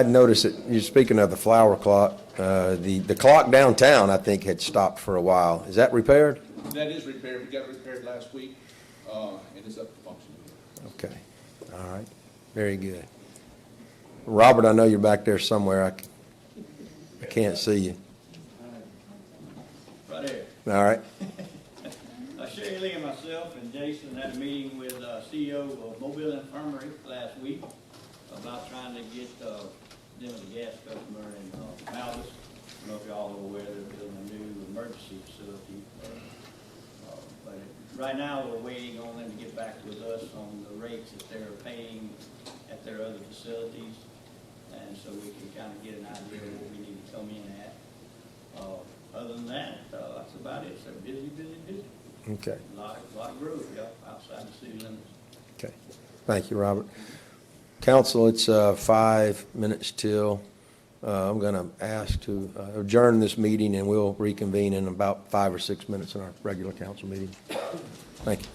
noticed that you're speaking of the flower clock. The clock downtown, I think, had stopped for a while. Is that repaired? That is repaired. We got it repaired last week, and it's up to function. Okay. All right. Very good. Robert, I know you're back there somewhere. I can't see you. Right here. All right. Sherry Lee and myself and Jason had a meeting with CEO of Mobile Infirmary last week about trying to get them as a gas customer in Malvis. I don't know if y'all are aware they're building a new emergency facility. But right now we're waiting on them to get back with us on the rates that they're paying at their other facilities. And so we can kind of get an idea of what we need to come in at. Other than that, that's about it. So busy. Okay. A lot of growth, outside the city limits. Okay. Thank you, Robert. Council, it's 5 minutes till. I'm going to ask to adjourn this meeting, and we'll reconvene in about 5 or 6 minutes in our regular council meeting. Thank you.